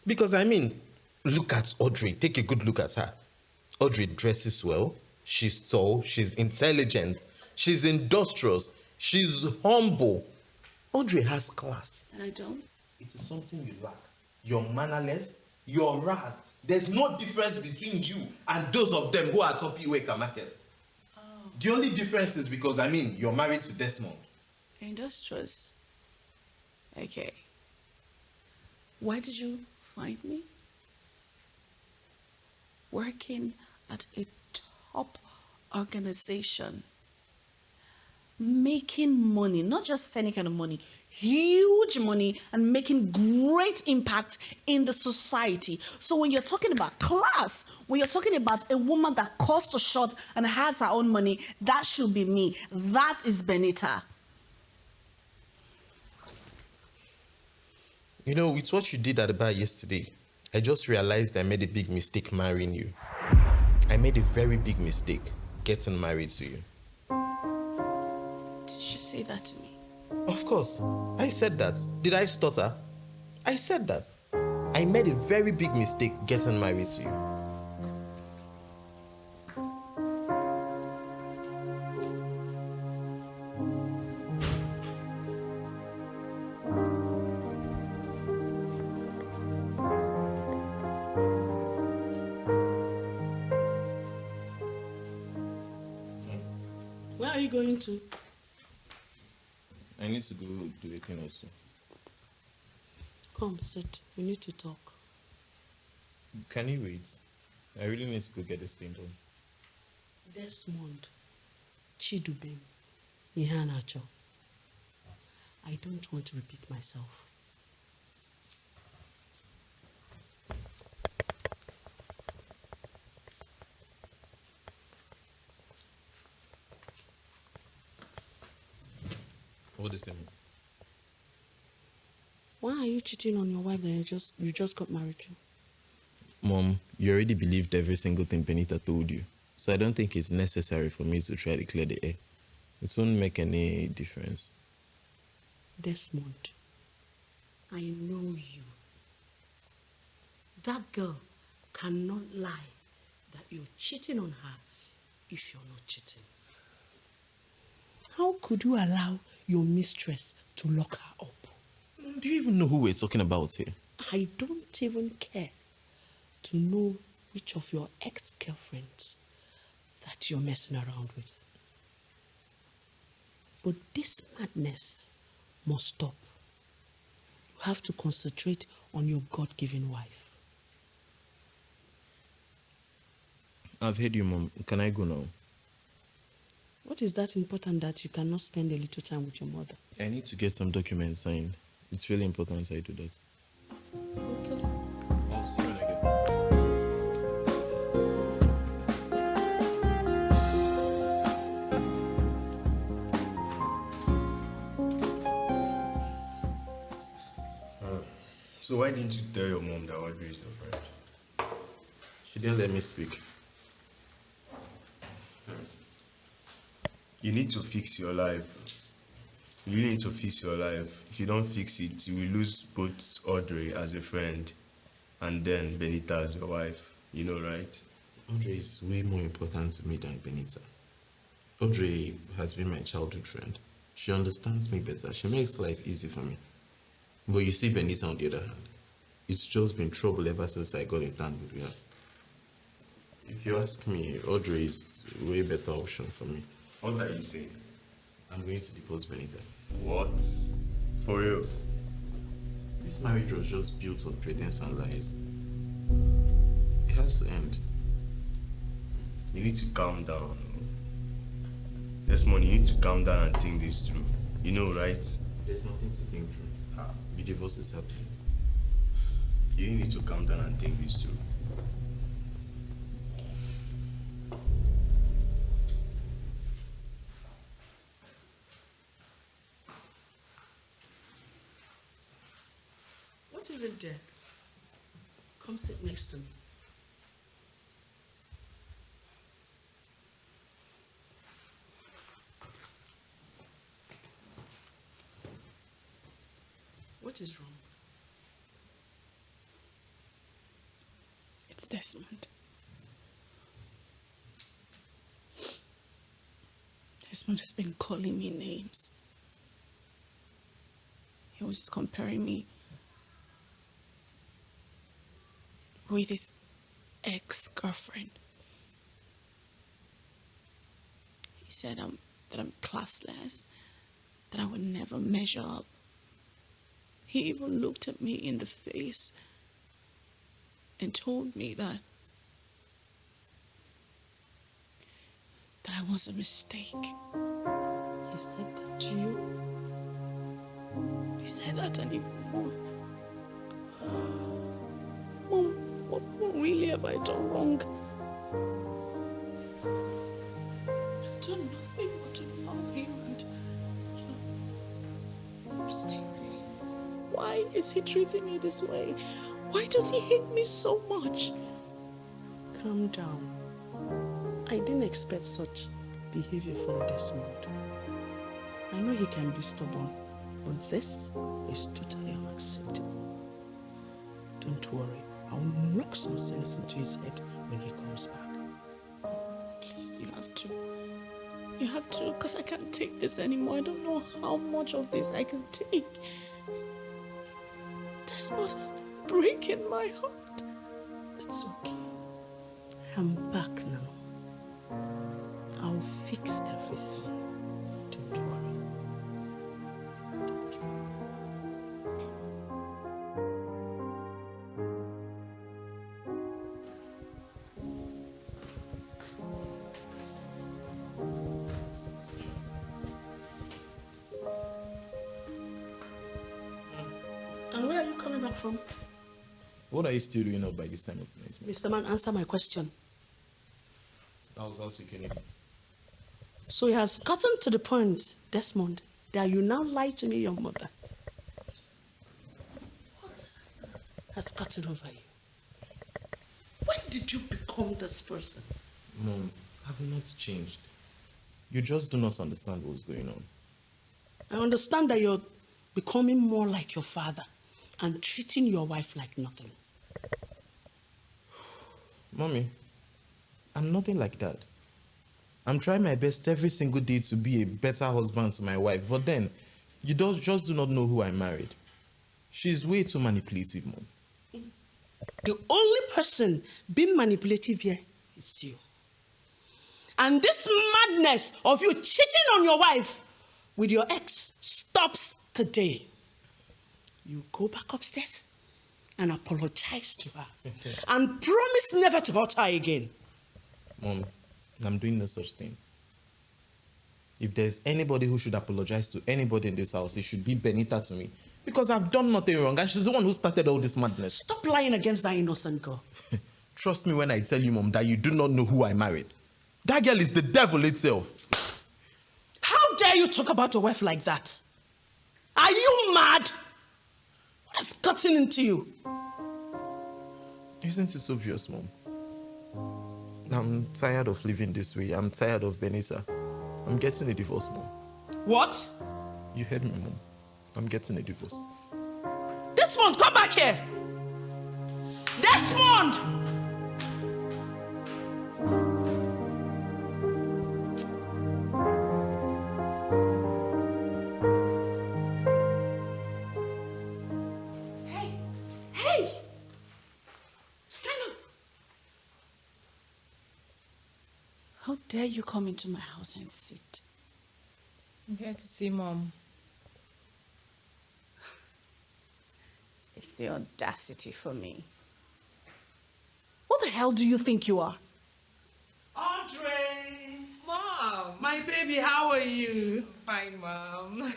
Because, I mean, look at Audrey. Take a good look at her. Audrey dresses well. She's tall. She's intelligent. She's industrious. She's humble. Audrey has class. And I don't? It is something you lack. You're mannerless. You're ras. There's no difference between you and those of them who are top Iweka market. Oh. The only difference is because, I mean, you're married to Desmond. Industrious. Okay. Where did you find me? Working at a top organization. Making money, not just any kind of money, huge money, and making great impact in the society. So when you're talking about class, when you're talking about a woman that costs a shot and has her own money, that should be me. That is Benita. You know, with what you did at the bar yesterday, I just realized I made a big mistake marrying you. I made a very big mistake getting married to you. Did you say that to me? Of course. I said that. Did I stutter? I said that. I made a very big mistake getting married to you. Where are you going to? I need to go do a thing also. Come, sit. We need to talk. Can you wait? I really need to go get this thing done. Desmond, Chidubem, Ihanacho. I don't want to repeat myself. What does it mean? Why are you cheating on your wife that you just got married to? Mom, you already believed every single thing Benita told you. So I don't think it's necessary for me to try to clear the air. It won't make any difference. Desmond, I know you. That girl cannot lie that you're cheating on her if you're not cheating. How could you allow your mistress to lock her up? Do you even know who we're talking about here? I don't even care to know which of your ex-girlfriends that you're messing around with. But this madness must stop. You have to concentrate on your God-given wife. I've heard you, Mom. Can I go now? What is that important that you cannot spend a little time with your mother? I need to get some documents signed. It's really important I do that. Okay. I'll see you when I get So why didn't you tell your mom that Audrey is your friend? She didn't let me speak. You need to fix your life. You really need to fix your life. If you don't fix it, you will lose both Audrey as a friend and then Benita as your wife. You know, right? Audrey is way more important to me than Benita. Audrey has been my childhood friend. She understands me better. She makes life easy for me. But you see Benita on the other hand. It's just been trouble ever since I got entangled with her. If you ask me, Audrey is a way better option for me. What are you saying? I'm going to divorce Benita. What? For real? This marriage was just built on pretense and lies. It has to end. You need to calm down. Desmond, you need to calm down and think this through. You know, right? There's nothing to think through. The divorce is happening. You need to calm down and think this through. What is it there? Come sit next to me. What is wrong? It's Desmond. Desmond has been calling me names. He was comparing me with his ex-girlfriend. He said that I'm classless, that I would never measure up. He even looked at me in the face and told me that I was a mistake. He said that to you? He said that and even more. Mom, what really have I done wrong? I've done nothing but to love him and still. Why is he treating me this way? Why does he hate me so much? Calm down. I didn't expect such behavior from Desmond. I know he can be stubborn, but this is totally unacceptable. Don't worry. I'll knock some sense into his head when he comes back. Please, you have to. You have to, because I can't take this anymore. I don't know how much of this I can take. Desmond is breaking my heart. It's okay. I'm back now. I'll fix everything. Don't worry. Don't worry. And where are you coming back from? What are you still doing up by this time of night? Mr. Man, answer my question. I was out with Kennedy. So it has gotten to the point, Desmond, that you now lie to me, your mother. What has gotten over you? When did you become this person? Mom, I've not changed. You just do not understand what's going on. I understand that you're becoming more like your father and treating your wife like nothing. Mommy, I'm nothing like that. I'm trying my best every single day to be a better husband to my wife, but then you just do not know who I married. She's way too manipulative, Mom. The only person being manipulative here is you. And this madness of you cheating on your wife with your ex stops today. You go back upstairs and apologize to her and promise never to hurt her again. Mom, I'm doing no such thing. If there's anybody who should apologize to anybody in this house, it should be Benita to me. Because I've done nothing wrong and she's the one who started all this madness. Stop lying against that innocent girl. Trust me when I tell you, Mom, that you do not know who I married. That girl is the devil itself. How dare you talk about your wife like that? Are you mad? What has gotten into you? Isn't it obvious, Mom? I'm tired of living this way. I'm tired of Benita. I'm getting a divorce, Mom. What? You heard me, Mom. I'm getting a divorce. Desmond, come back here! Desmond! Hey! Stand up! How dare you come into my house and sit? I'm here to see Mom. If the audacity for me. What the hell do you think you are? Audrey! Mom! My baby, how are you? Fine, Mom.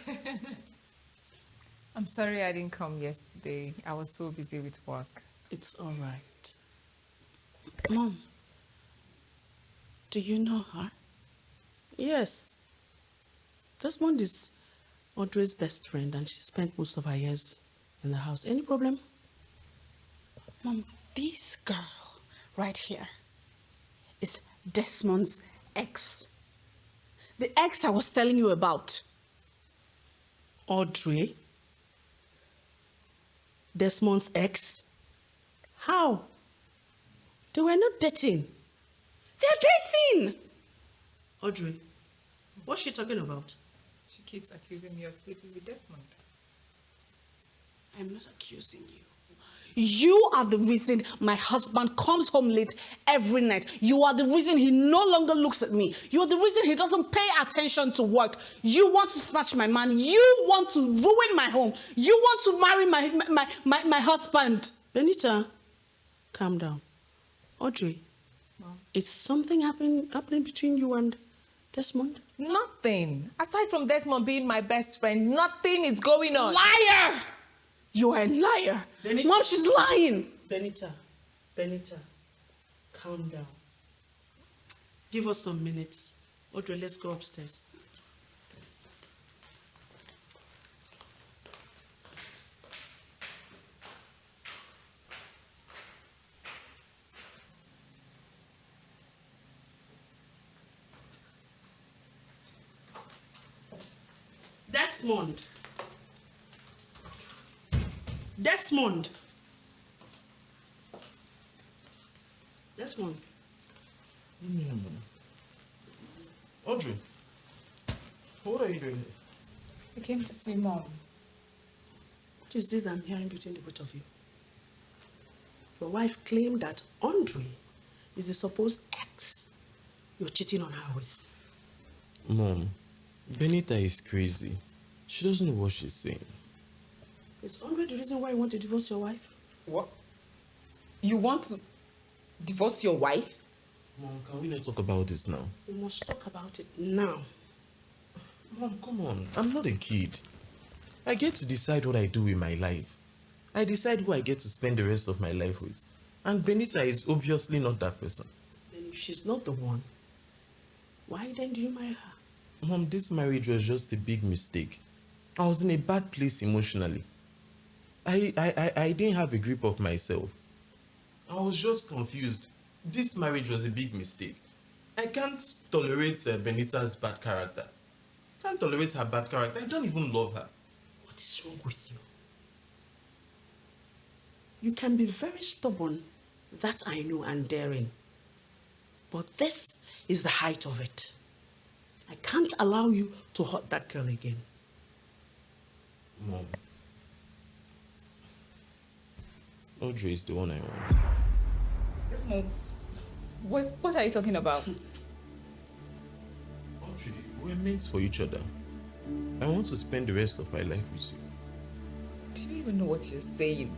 I'm sorry I didn't come yesterday. I was so busy with work. It's all right. Mom, do you know her? Yes. Desmond is Audrey's best friend and she spent most of her years in the house. Any problem? Mom, this girl right here is Desmond's ex. The ex I was telling you about. Audrey? Desmond's ex? How? They were not dating. They're dating! Audrey, what's she talking about? She keeps accusing me of sleeping with Desmond. I'm not accusing you. You are the reason my husband comes home late every night. You are the reason he no longer looks at me. You are the reason he doesn't pay attention to work. You want to snatch my man. You want to ruin my home. You want to marry my husband. Benita, calm down. Audrey, Mom. is something happening between you and Desmond? Nothing. Aside from Desmond being my best friend, nothing is going on. Liar! You are a liar. Benita. Mom, she's lying. Benita, calm down. Give us some minutes. Audrey, let's go upstairs. Desmond. Desmond. Desmond. Audrey, what are you doing here? I came to see Mom. What is this I'm hearing between the both of you? Your wife claimed that Andre is the supposed ex you're cheating on her with. Mom, Benita is crazy. She doesn't know what she's saying. Is Andre the reason why you want to divorce your wife? What? You want to divorce your wife? Mom, can we not talk about this now? We must talk about it now. Mom, come on. I'm not a kid. I get to decide what I do with my life. I decide who I get to spend the rest of my life with. And Benita is obviously not that person. Then if she's not the one, why then do you marry her? Mom, this marriage was just a big mistake. I was in a bad place emotionally. I didn't have a grip of myself. I was just confused. This marriage was a big mistake. I can't tolerate Benita's bad character. I can't tolerate her bad character. I don't even love her. What is wrong with you? You can be very stubborn, that I know, and daring. But this is the height of it. I can't allow you to hurt that girl again. Mom. Audrey is the one I want. Yes, Mom. What are you talking about? Audrey, we're meant for each other. I want to spend the rest of my life with you. Do you even know what you're saying?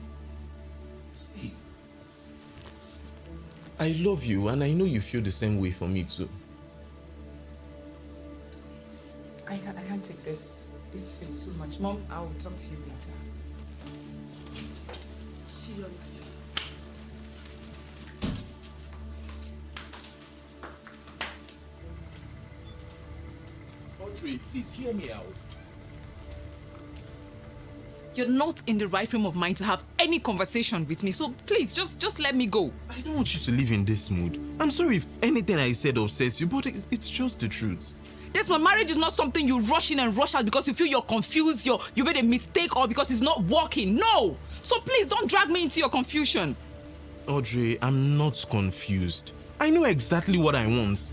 See, I love you and I know you feel the same way for me too. I can't take this. This is too much. Mom, I will talk to you later. See you. Audrey, please hear me out. You're not in the right frame of mind to have any conversation with me, so please, just let me go. I don't want you to live in this mood. I'm sorry if anything I said upsets you, but it's just the truth. Desmond, marriage is not something you rush in and rush out because you feel you're confused, you made a mistake, or because it's not working. No! So please don't drag me into your confusion. Audrey, I'm not confused. I know exactly what I want.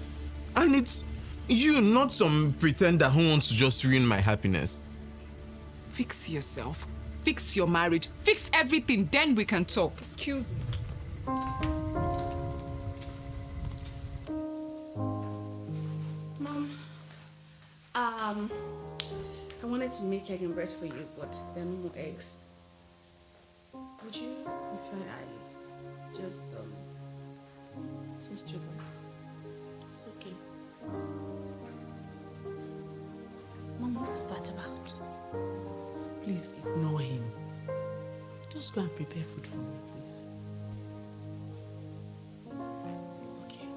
And it's you, not some pretender who wants to just ruin my happiness. Fix yourself. Fix your marriage. Fix everything, then we can talk. Excuse me. Mom, I wanted to make egg and bread for you, but there are no more eggs. Would you prefer I just toast your bread? It's okay. Mom, what's that about? Please ignore him. Just go and prepare food for me, please. Okay.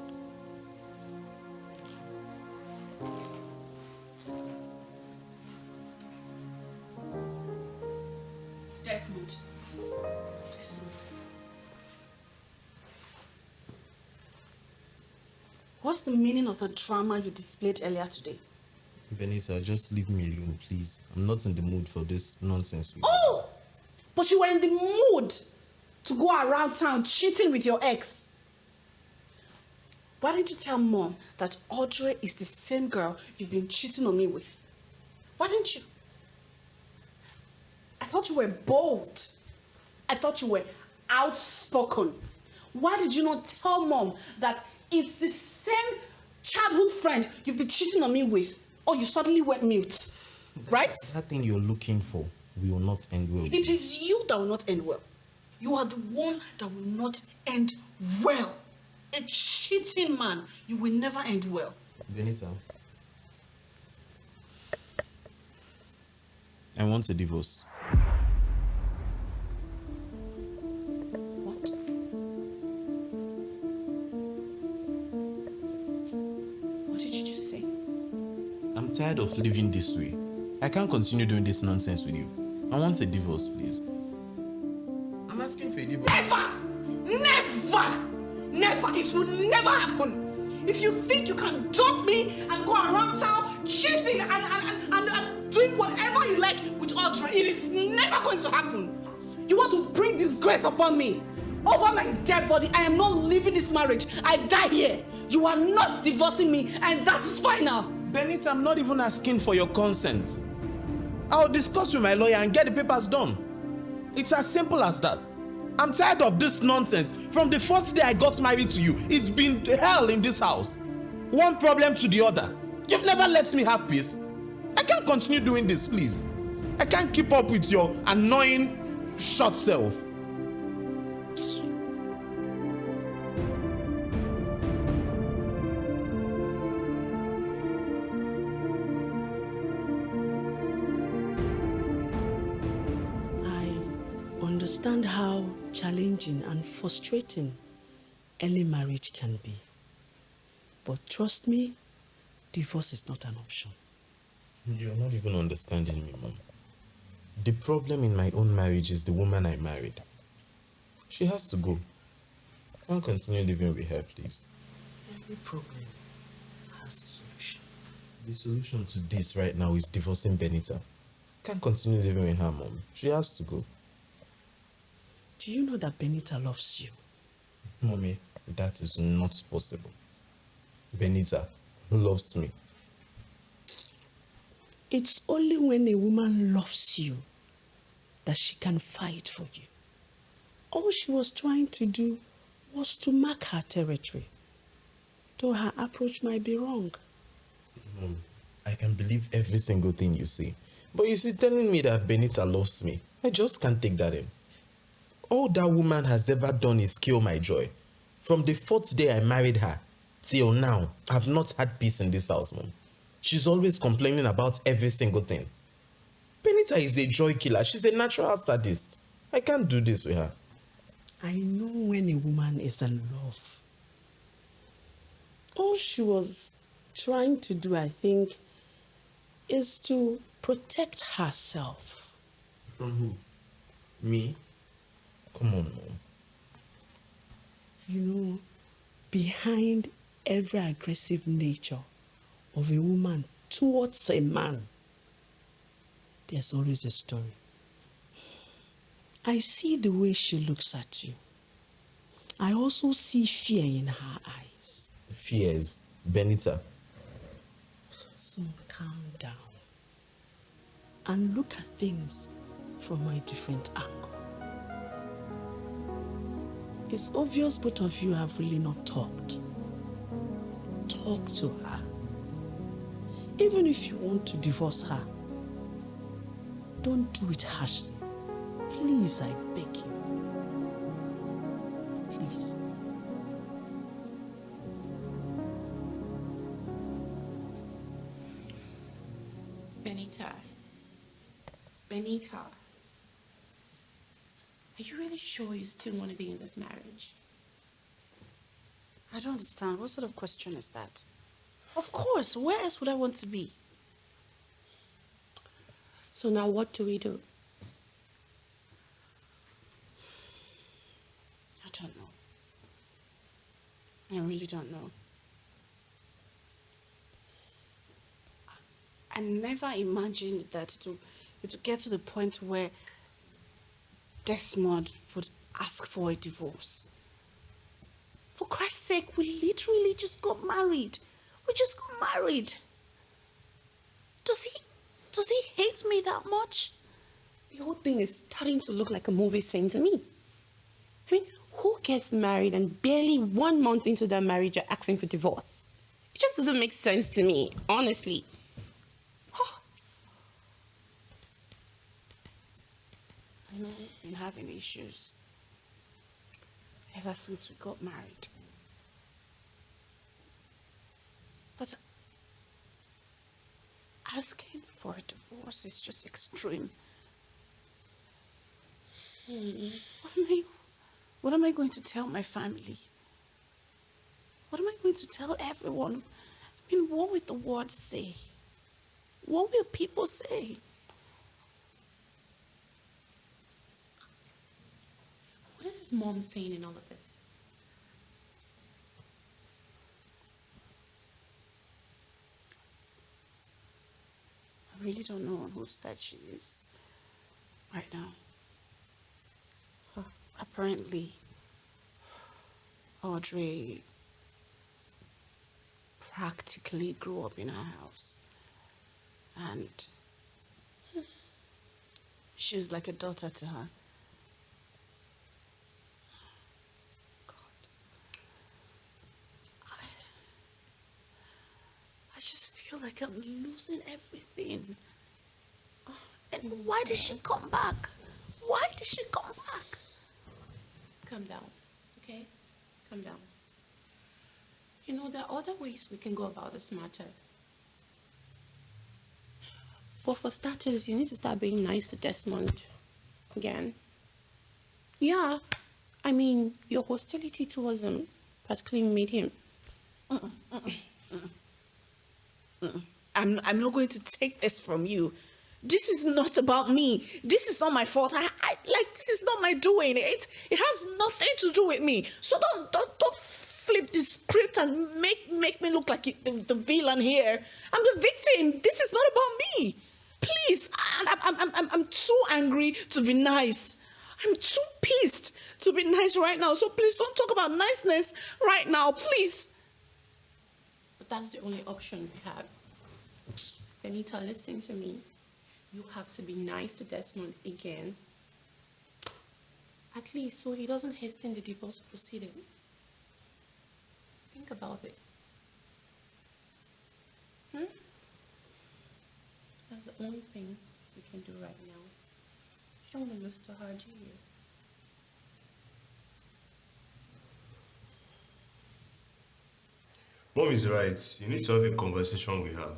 Desmond. Desmond. What's the meaning of the drama you displayed earlier today? Benita, just leave me alone, please. I'm not in the mood for this nonsense. Oh! But you were in the mood to go around town cheating with your ex. Why didn't you tell Mom that Audrey is the same girl you've been cheating on me with? Why didn't you? I thought you were bold. I thought you were outspoken. Why did you not tell Mom that it's the same childhood friend you've been cheating on me with? Or you suddenly went mute, right? That thing you're looking for will not end well. It is you that will not end well. You are the one that will not end well. A cheating man, you will never end well. Benita, I want a divorce. What? What did you just say? I'm tired of living this way. I can't continue doing this nonsense with you. I want a divorce, please. I'm asking for a divorce. Never! Never! Never! It will never happen! If you think you can dump me and go around town cheating and doing whatever you like with Audrey, it is never going to happen. You want to bring disgrace upon me. Over my dead body, I am not leaving this marriage. I die here. You are not divorcing me, and that's final. Benita, I'm not even asking for your consent. I'll discuss with my lawyer and get the papers done. It's as simple as that. I'm tired of this nonsense. From the first day I got married to you, it's been hell in this house. One problem to the other. You've never let me have peace. I can't continue doing this, please. I can't keep up with your annoying short self. understand how challenging and frustrating early marriage can be. But trust me, divorce is not an option. You're not even understanding me, Mom. The problem in my own marriage is the woman I married. She has to go. I can't continue living with her, please. Every problem has a solution. The solution to this right now is divorcing Benita. Can't continue living with her, Mom. She has to go. Do you know that Benita loves you? Mommy, that is not possible. Benita loves me. It's only when a woman loves you that she can fight for you. All she was trying to do was to mark her territory, though her approach might be wrong. Mom, I can believe every single thing you say. But you see, telling me that Benita loves me, I just can't take that in. All that woman has ever done is kill my joy. From the 4th day I married her till now, I've not had peace in this house, Mom. She's always complaining about every single thing. Benita is a joy killer. She's a natural sadist. I can't do this with her. I know when a woman is in love. All she was trying to do, I think, is to protect herself. From who? Me? Come on, Mom. You know, behind every aggressive nature of a woman towards a man, there's always a story. I see the way she looks at you. I also see fear in her eyes. Fears. Benita. So calm down and look at things from a different angle. It's obvious both of you have really not talked. Talk to her. Even if you want to divorce her, don't do it harshly. Please, I beg you. Please. Benita, are you really sure you still want to be in this marriage? I don't understand. What sort of question is that? Of course. Where else would I want to be? So now what do we do? I don't know. I really don't know. I never imagined that it would get to the point where Desmond would ask for a divorce. For Christ's sake, we literally just got married. We just got married. Does he hate me that much? The whole thing is starting to look like a movie scene to me. I mean, who gets married and barely 1 month into their marriage you're asking for divorce? It just doesn't make sense to me, honestly. I know I've been having issues ever since we got married. But asking for a divorce is just extreme. What am I going to tell my family? What am I going to tell everyone? I mean, what will the world say? What will people say? What is his mom saying in all of this? I really don't know on whose side she is right now. Apparently, Audrey practically grew up in her house. And she's like a daughter to her. I just feel like I'm losing everything. And why did she come back? Why did she come back? Calm down, okay? Calm down. You know, there are other ways we can go about this matter. But for starters, you need to start being nice to Desmond again. Yeah, I mean, your hostility towards him practically made him. I'm not going to take this from you. This is not about me. This is not my fault. This is not my doing. It has nothing to do with me. So don't flip the script and make me look like the villain here. I'm the victim. This is not about me. Please, I'm too angry to be nice. I'm too pissed to be nice right now. So please don't talk about niceness right now, please. But that's the only option we have. Benita, listen to me. You have to be nice to Desmond again. At least so he doesn't hasten the divorce proceedings. Think about it. That's the only thing we can do right now. You don't want to lose to her, do you? Mom is right. You need to have a conversation with her.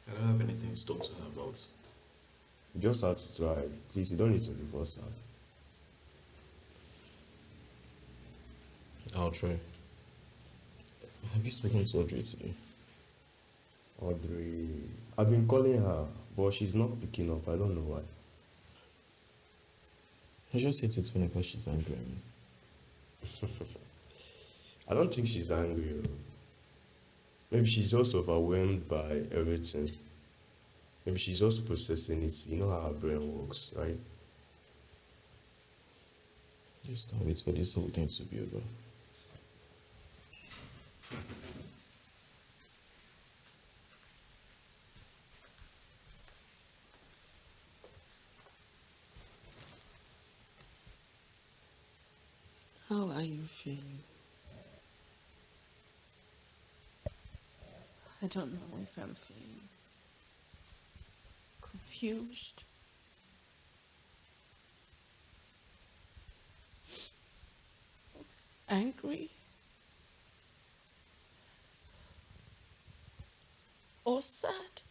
I don't have anything to talk to her about. You just have to try. Please, you don't need to divorce her. I'll try. Have you spoken to Audrey today? Audrey, I've been calling her, but she's not picking up. I don't know why. I just hate it whenever she's angry at me. I don't think she's angry. Maybe she's just overwhelmed by everything. Maybe she's just processing it. You know how her brain works, right? Just can't wait for this whole thing to be over. How are you feeling? I don't know if I'm feeling confused, angry, or sad.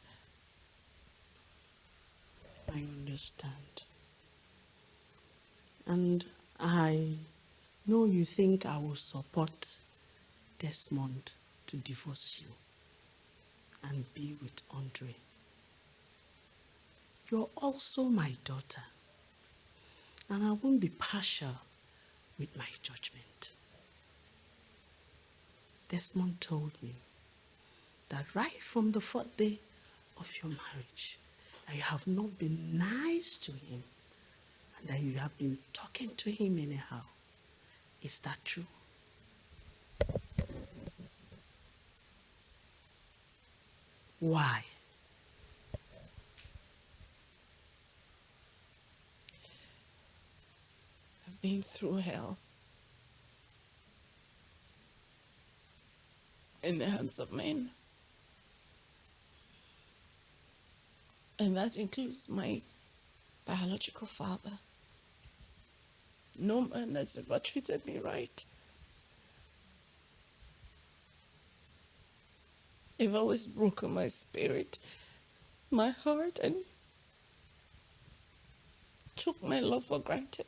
I understand. And I know you think I will support Desmond to divorce you and be with Andre. You're also my daughter, and I won't be partial with my judgment. Desmond told me that right from the 4th day of your marriage, that you have not been nice to him and that you have been talking to him anyhow. Is that true? Why? I've been through hell in the hands of men. And that includes my biological father. No man has ever treated me right. They've always broken my spirit, my heart, and took my love for granted.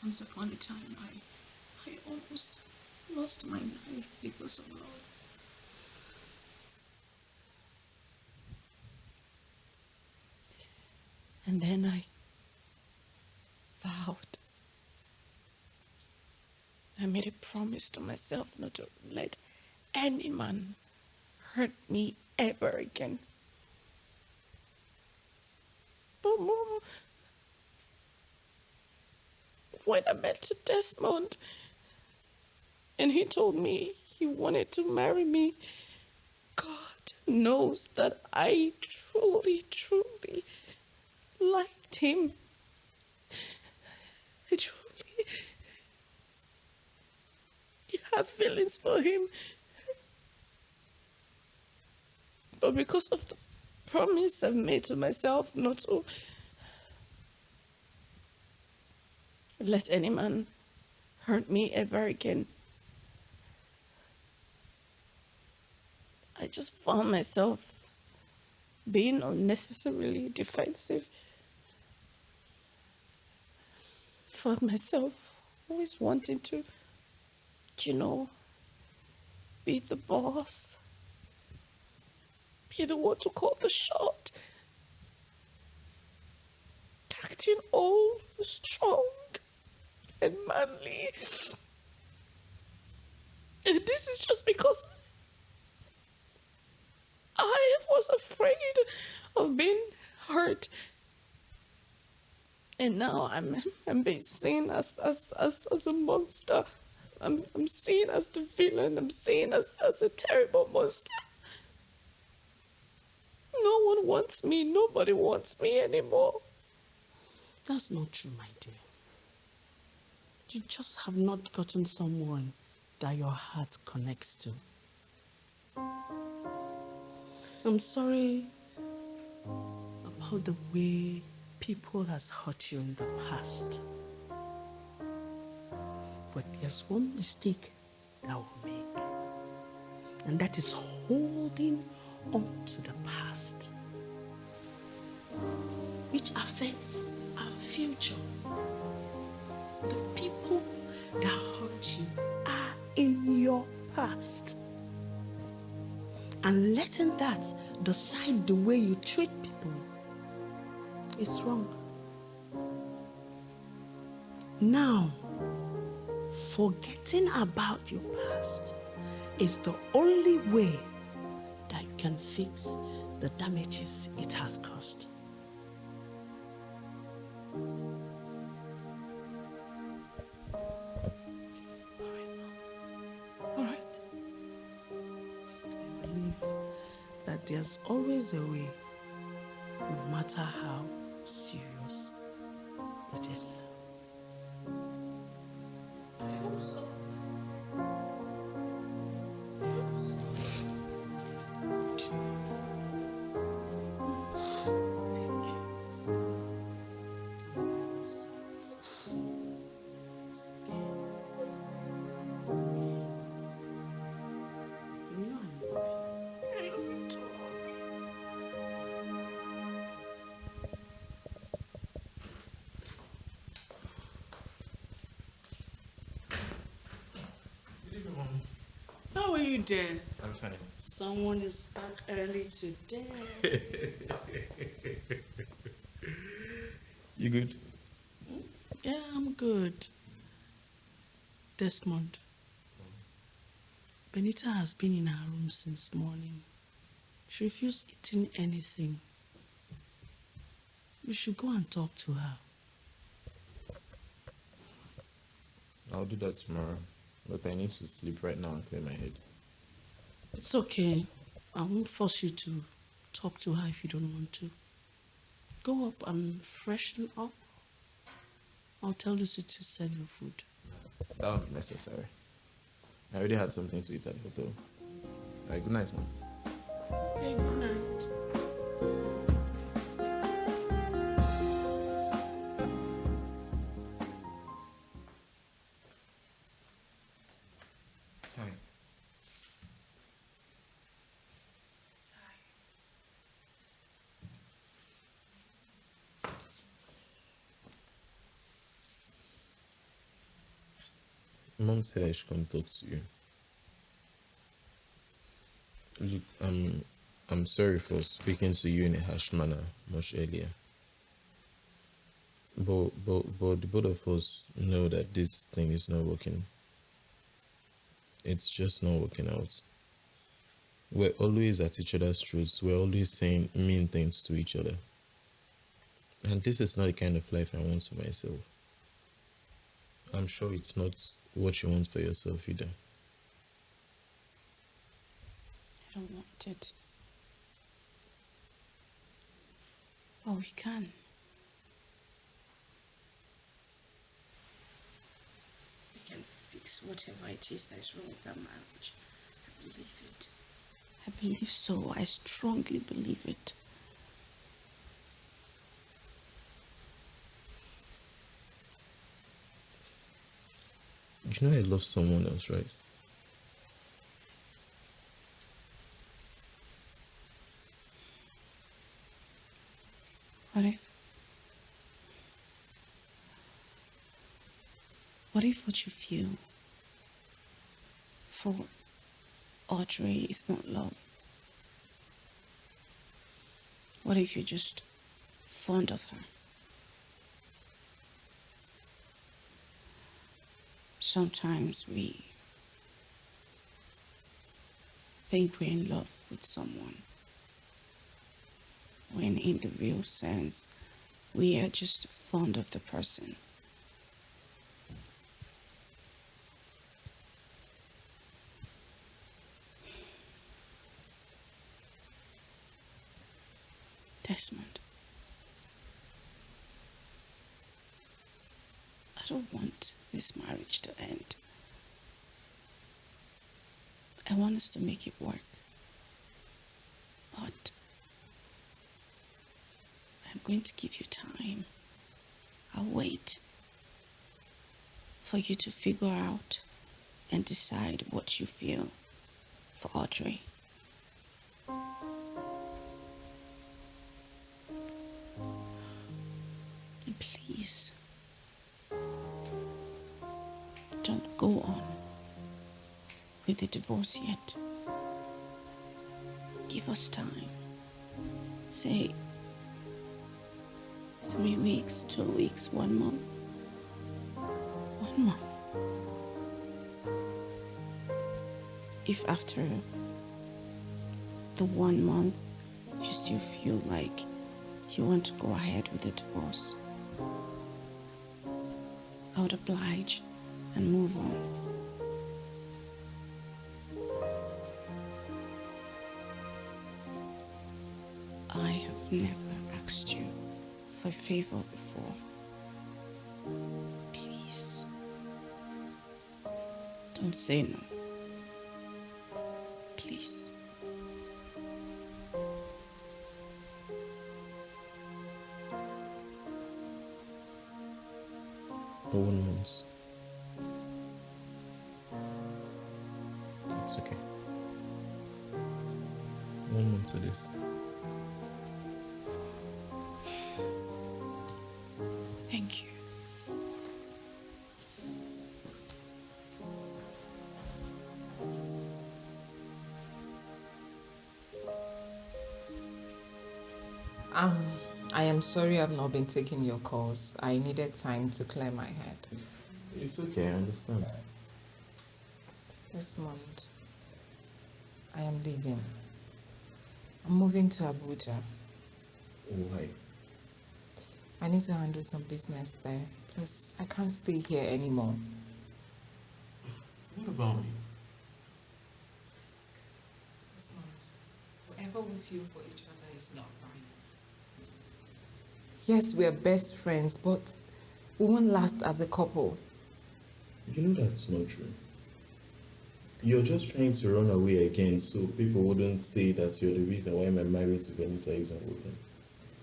Once upon a time, I almost lost my life because of love. And then I vowed. I made a promise to myself not to let any man hurt me ever again. But Mom, when I met Desmond and he told me he wanted to marry me, God knows that I truly, truly liked him. I truly have feelings for him. But because of the promise I've made to myself not to let any man hurt me ever again, I just found myself being unnecessarily defensive found myself always wanting to, be the boss, be the one to call the shot, acting all strong and manly. And this is just because I was afraid of being hurt. And now I'm being seen as a monster. I'm seen as the villain. I'm seen as a terrible monster. No one wants me. Nobody wants me anymore. That's not true, my dear. You just have not gotten someone that your heart connects to. I'm sorry about the way people has hurt you in the past. But there's one mistake that we'll make. And that is holding on to the past, which affects our future. The people that hurt you are in your past. And letting that decide the way you treat people, it's wrong. Now, forgetting about your past is the only way that you can fix the damages it has caused. All right. I believe that there's always a way, no matter how serious it is. How are you, dear? I'm fine. Someone is back early today. You good? Yeah, I'm good. Desmond, Benita has been in her room since morning. She refused eating anything. You should go and talk to her. I'll do that tomorrow. But I need to sleep right now and clear my head. It's okay. I won't force you to talk to her if you don't want to. Go up and freshen up. I'll tell Lucy to send you food. That won't be necessary. I already had something to eat at the hotel. Alright, good night, man. Okay, good night. Hi. Mom said I should come talk to you. Look, I'm sorry for speaking to you in a harsh manner much earlier. But the both of us know that this thing is not working. It's just not working out. We're always at each other's throats. We're always saying mean things to each other. And this is not the kind of life I want for myself. I'm sure it's not what you want for yourself either. I don't want it. But we can. We can fix whatever it is that is wrong with our marriage. I believe it. I believe so. I strongly believe it. You know I love someone else, right? What if? What if what you feel for Audrey is not love? What if you're just fond of her? Sometimes we think we're in love with someone, when in the real sense, we are just fond of the person. Desmond, I don't want this marriage to end. I want us to make it work. But I'm going to give you time. I'll wait for you to figure out and decide what you feel for Audrey. And please, don't go on with the divorce yet. Give us time. Say 3 weeks, 2 weeks, 1 month. 1 month. If after the 1 month you still feel like you want to go ahead with the divorce, I would oblige and move on. I have never asked you for a favor before. Please, don't say no. Please. For 1 month. It's okay. 1 month it is. Thank you. I am sorry I've not been taking your calls. I needed time to clear my head. It's okay, I understand. This month, I am leaving. I'm moving to Abuja. Why? I need to handle some business there. Plus, I can't stay here anymore. What about me? This month, whatever we feel for each other is not right. Yes, we are best friends, but we won't last as a couple. You know that's not true. You're just trying to run away again so people wouldn't say that you're the reason why my marriage to Benita isn't working.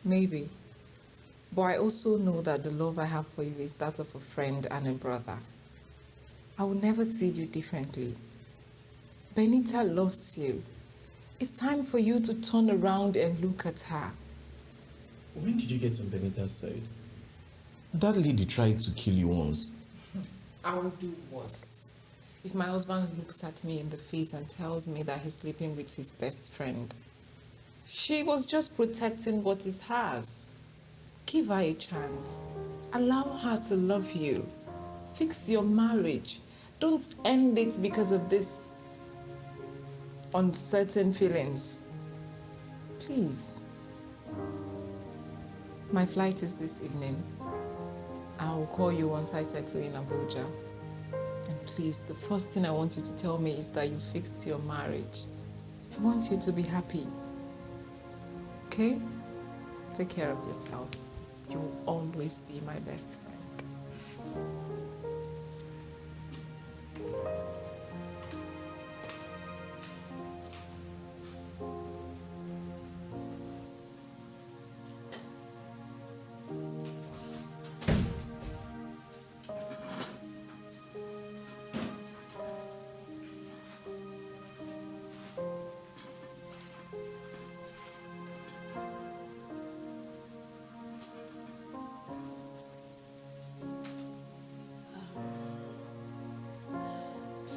Maybe. But I also know that the love I have for you is that of a friend and a brother. I will never see you differently. Benita loves you. It's time for you to turn around and look at her. When did you get on Benita's side? That lady tried to kill you once. I will do worse. If my husband looks at me in the face and tells me that he's sleeping with his best friend, she was just protecting what is hers. Give her a chance. Allow her to love you. Fix your marriage. Don't end it because of this uncertain feelings. Please. My flight is this evening. I will call you once I settle in Abuja. And please, the first thing I want you to tell me is that you fixed your marriage. I want you to be happy. Okay? Take care of yourself. You will always be my best friend.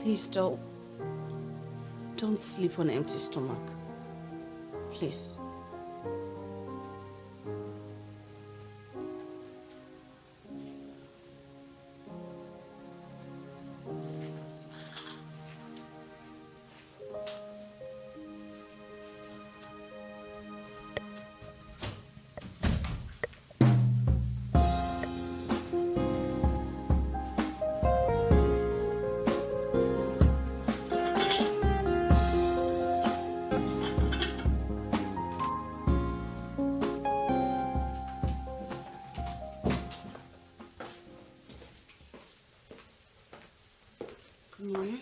Please don't sleep on an empty stomach. Please. Good morning.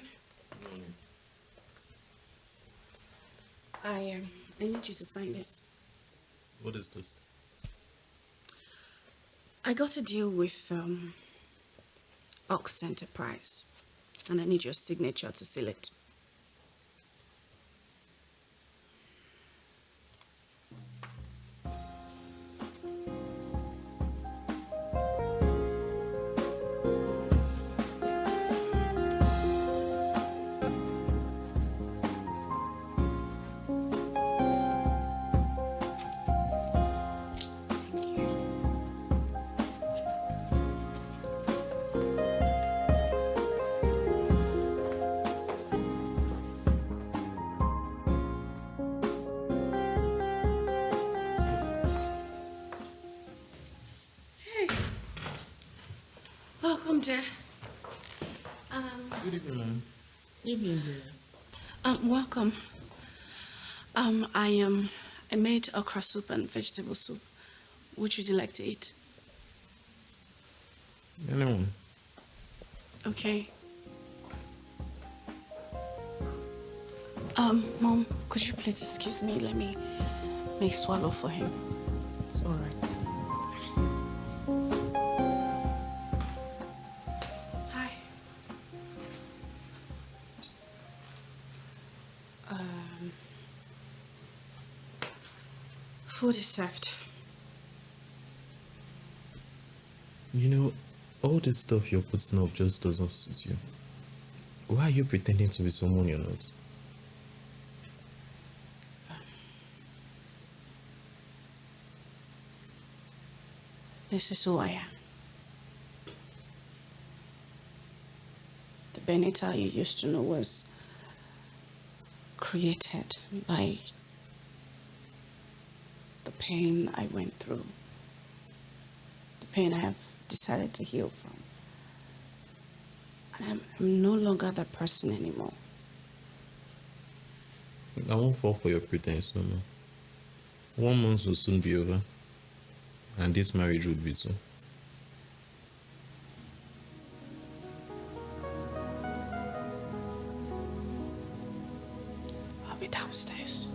I need you to sign this. What is this? I got a deal with Ox Enterprise, and I need your signature to seal it. Welcome, dear. Good evening, ma'am. Evening, dear. Welcome. I made okra soup and vegetable soup. Which would you like to eat? Anyone? Okay. Mom, could you please excuse me? Let me make swallow for him. It's all right. Hi. Food is served. You know, all this stuff you're putting up just doesn't suit you. Why are you pretending to be someone you're not? This is who I am. The Benita you used to know was created by the pain I went through, the pain I have decided to heal from. And I'm no longer that person anymore. I won't fall for your pretense no more. 1 month will soon be over, and this marriage would be too. I'll be downstairs.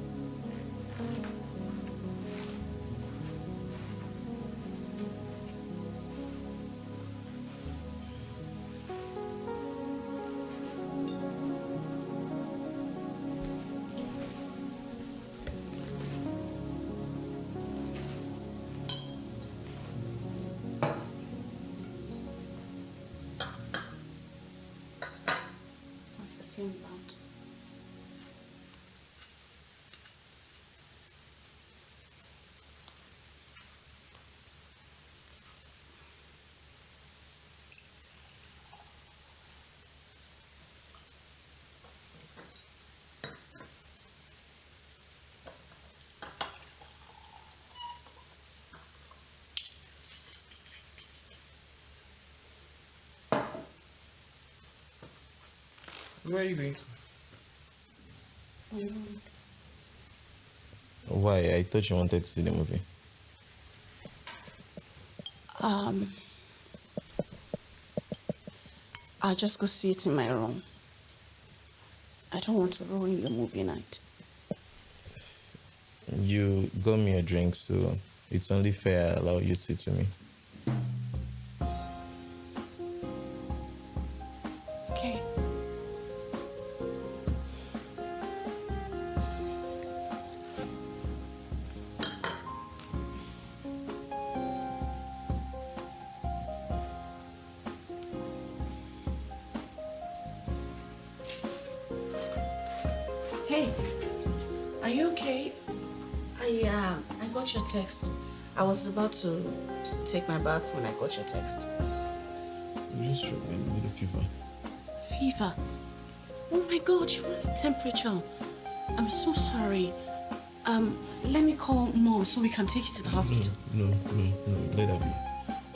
Where are you going to? Mm. Why? I thought you wanted to see the movie. I'll just go see it in my room. I don't want to ruin your movie night. You got me a drink, so it's only fair I allow you to sit with me. Okay. Hey, are you okay? I got your text. I was about to take my bath when I got your text. I'm just struggling with a fever. Fever? Oh my God, you want a temperature? I'm so sorry. Let me call Mom so we can take you to the hospital. No, let her be.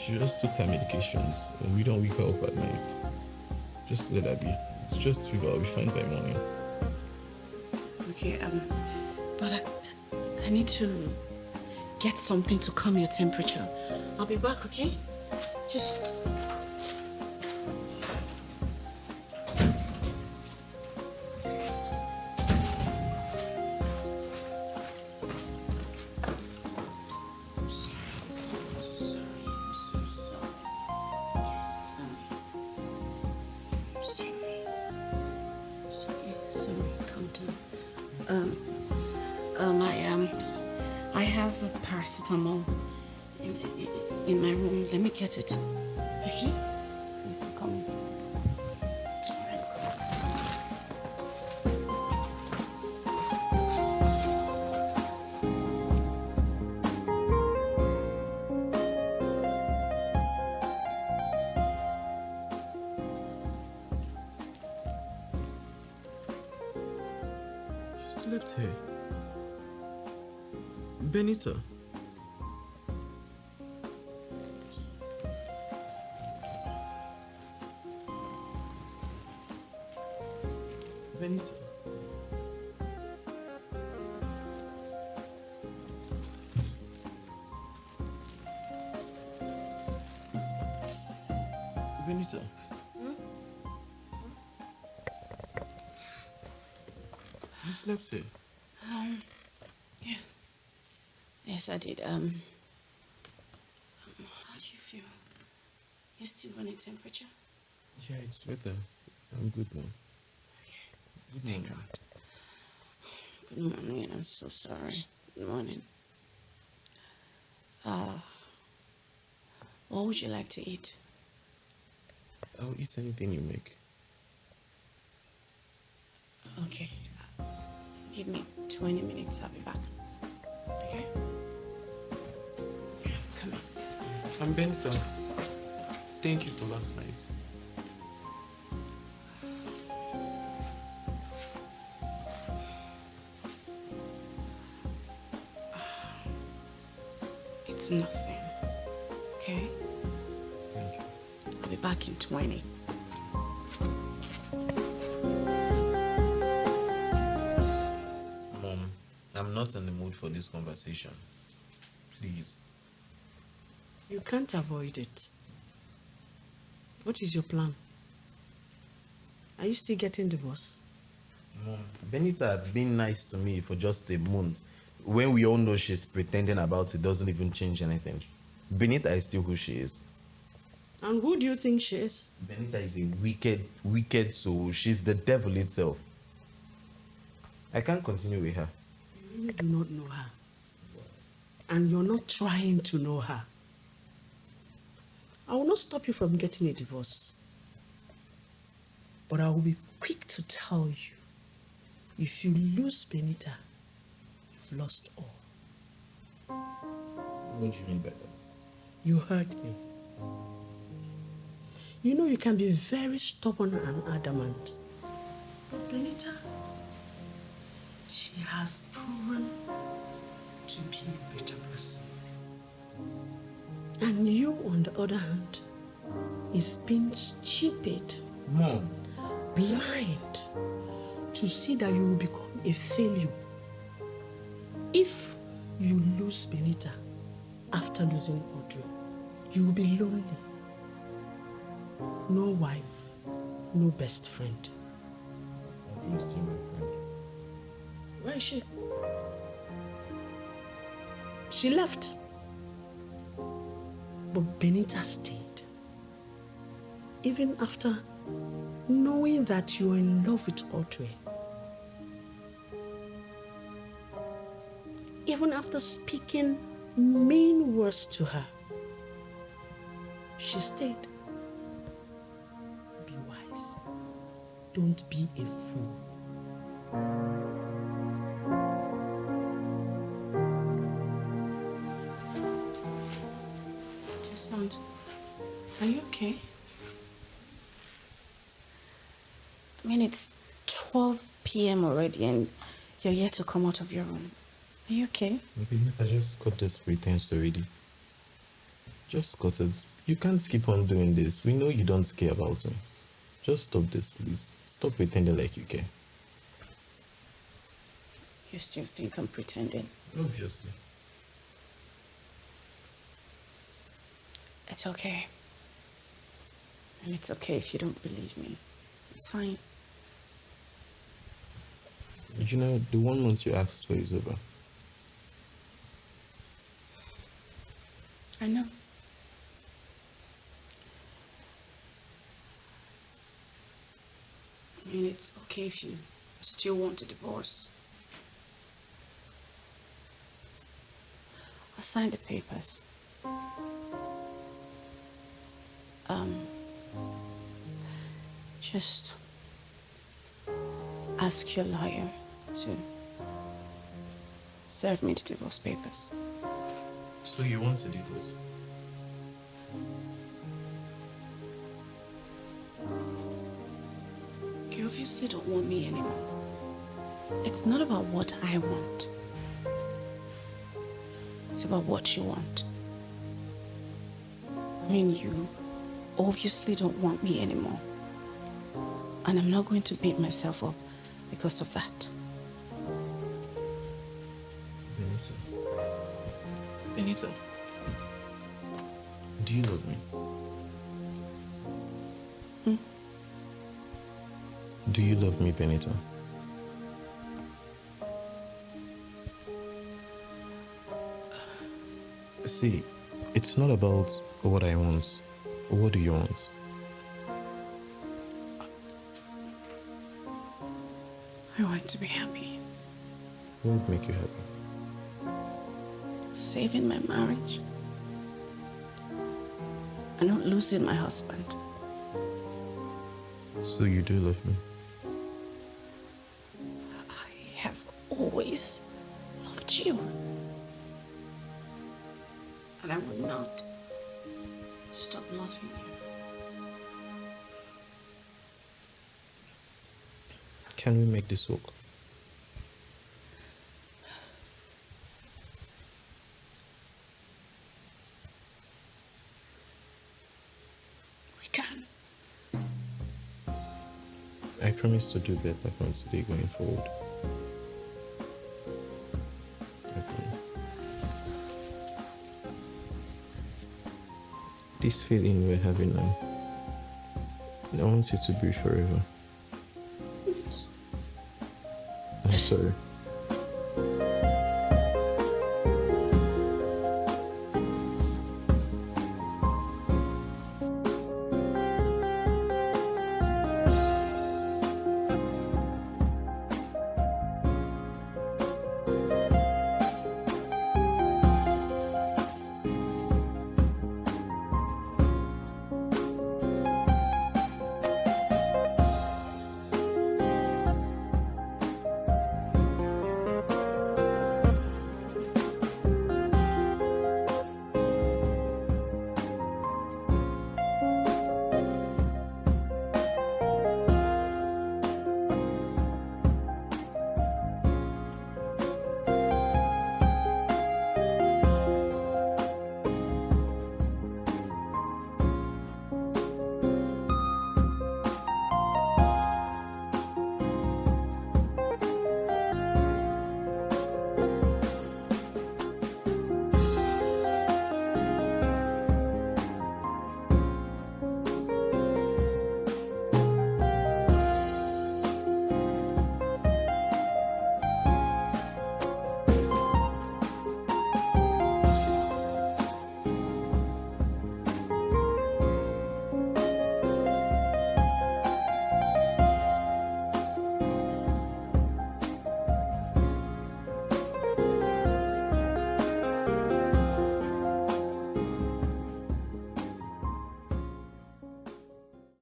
She just took her medications and we don't wake her up at night. Just let her be. It's just fever. I'll be fine by morning. Okay, but I need to get something to calm your temperature. I'll be back, okay? Just... I have a paracetamol in my room. Let me get it. Okay? Come on. Sorry. She slept here. Benita. Benita. Benita. You slept here. Yeah. Yes, I did. How do you feel? You still running temperature? Yeah, it's better. I'm good now. Good morning. Thank God. Good morning. I'm so sorry. Good morning. What would you like to eat? I'll eat anything you make. Okay. Give me 20 minutes. I'll be back. Okay? Come on. I'm Benita. Thank you for last night. It's nothing. Okay? Thank you. I'll be back in 20. Mom, I'm not in the mood for this conversation. Please. You can't avoid it. What is your plan? Are you still getting divorced? Mom, Benita had been nice to me for just a month. When we all know she's pretending about it, doesn't even change anything. Benita is still who she is. And who do you think she is? Benita is a wicked soul. She's the devil itself. I can't continue with her. You really do not know her. And you're not trying to know her. I will not stop you from getting a divorce. But I will be quick to tell you, if you lose Benita, you've lost all. What do you mean by that? You heard me. You know you can be very stubborn and adamant. But Benita, she has proven to be a better person. And you, on the other hand, is being stupid, Mom. blind, to see that you will become a failure if you lose Benita after losing Audrey. You will be lonely. No wife, no best friend. I'm still my friend. Where is she? She left. But Benita stayed. Even after knowing that you are in love with Audrey. Even after speaking mean words to her. She stayed. Be wise. Don't be a fool. Sound. Are you okay? I mean, it's 12 p.m. already and you're yet to come out of your room. Are you okay? Maybe I just got this pretense already. Just got it. You can't keep on doing this. We know you don't care about me. Just stop this, please. Stop pretending like you care. You still think I'm pretending? Obviously. It's okay. And it's okay if you don't believe me. It's fine. You know, the 1 month you asked for is over. I know. I mean, it's okay if you still want a divorce. I'll sign the papers. Just ask your lawyer to serve me the divorce papers. So you want to do this? You obviously don't want me anymore. It's not about what I want. It's about what you want. I mean, you obviously don't want me anymore. And I'm not going to beat myself up because of that. Benita, do you love me? Do you love me, Benita? See, it's not about what I want. What do you want? I want to be happy. What would make you happy? Saving my marriage. And not losing my husband. So you do love me? I have always loved you. And I will not stop loving you. Can we make this work? We can. I promise to do better from today going forward. I promise. This feeling we're having now, I want it to be forever. I'm sorry.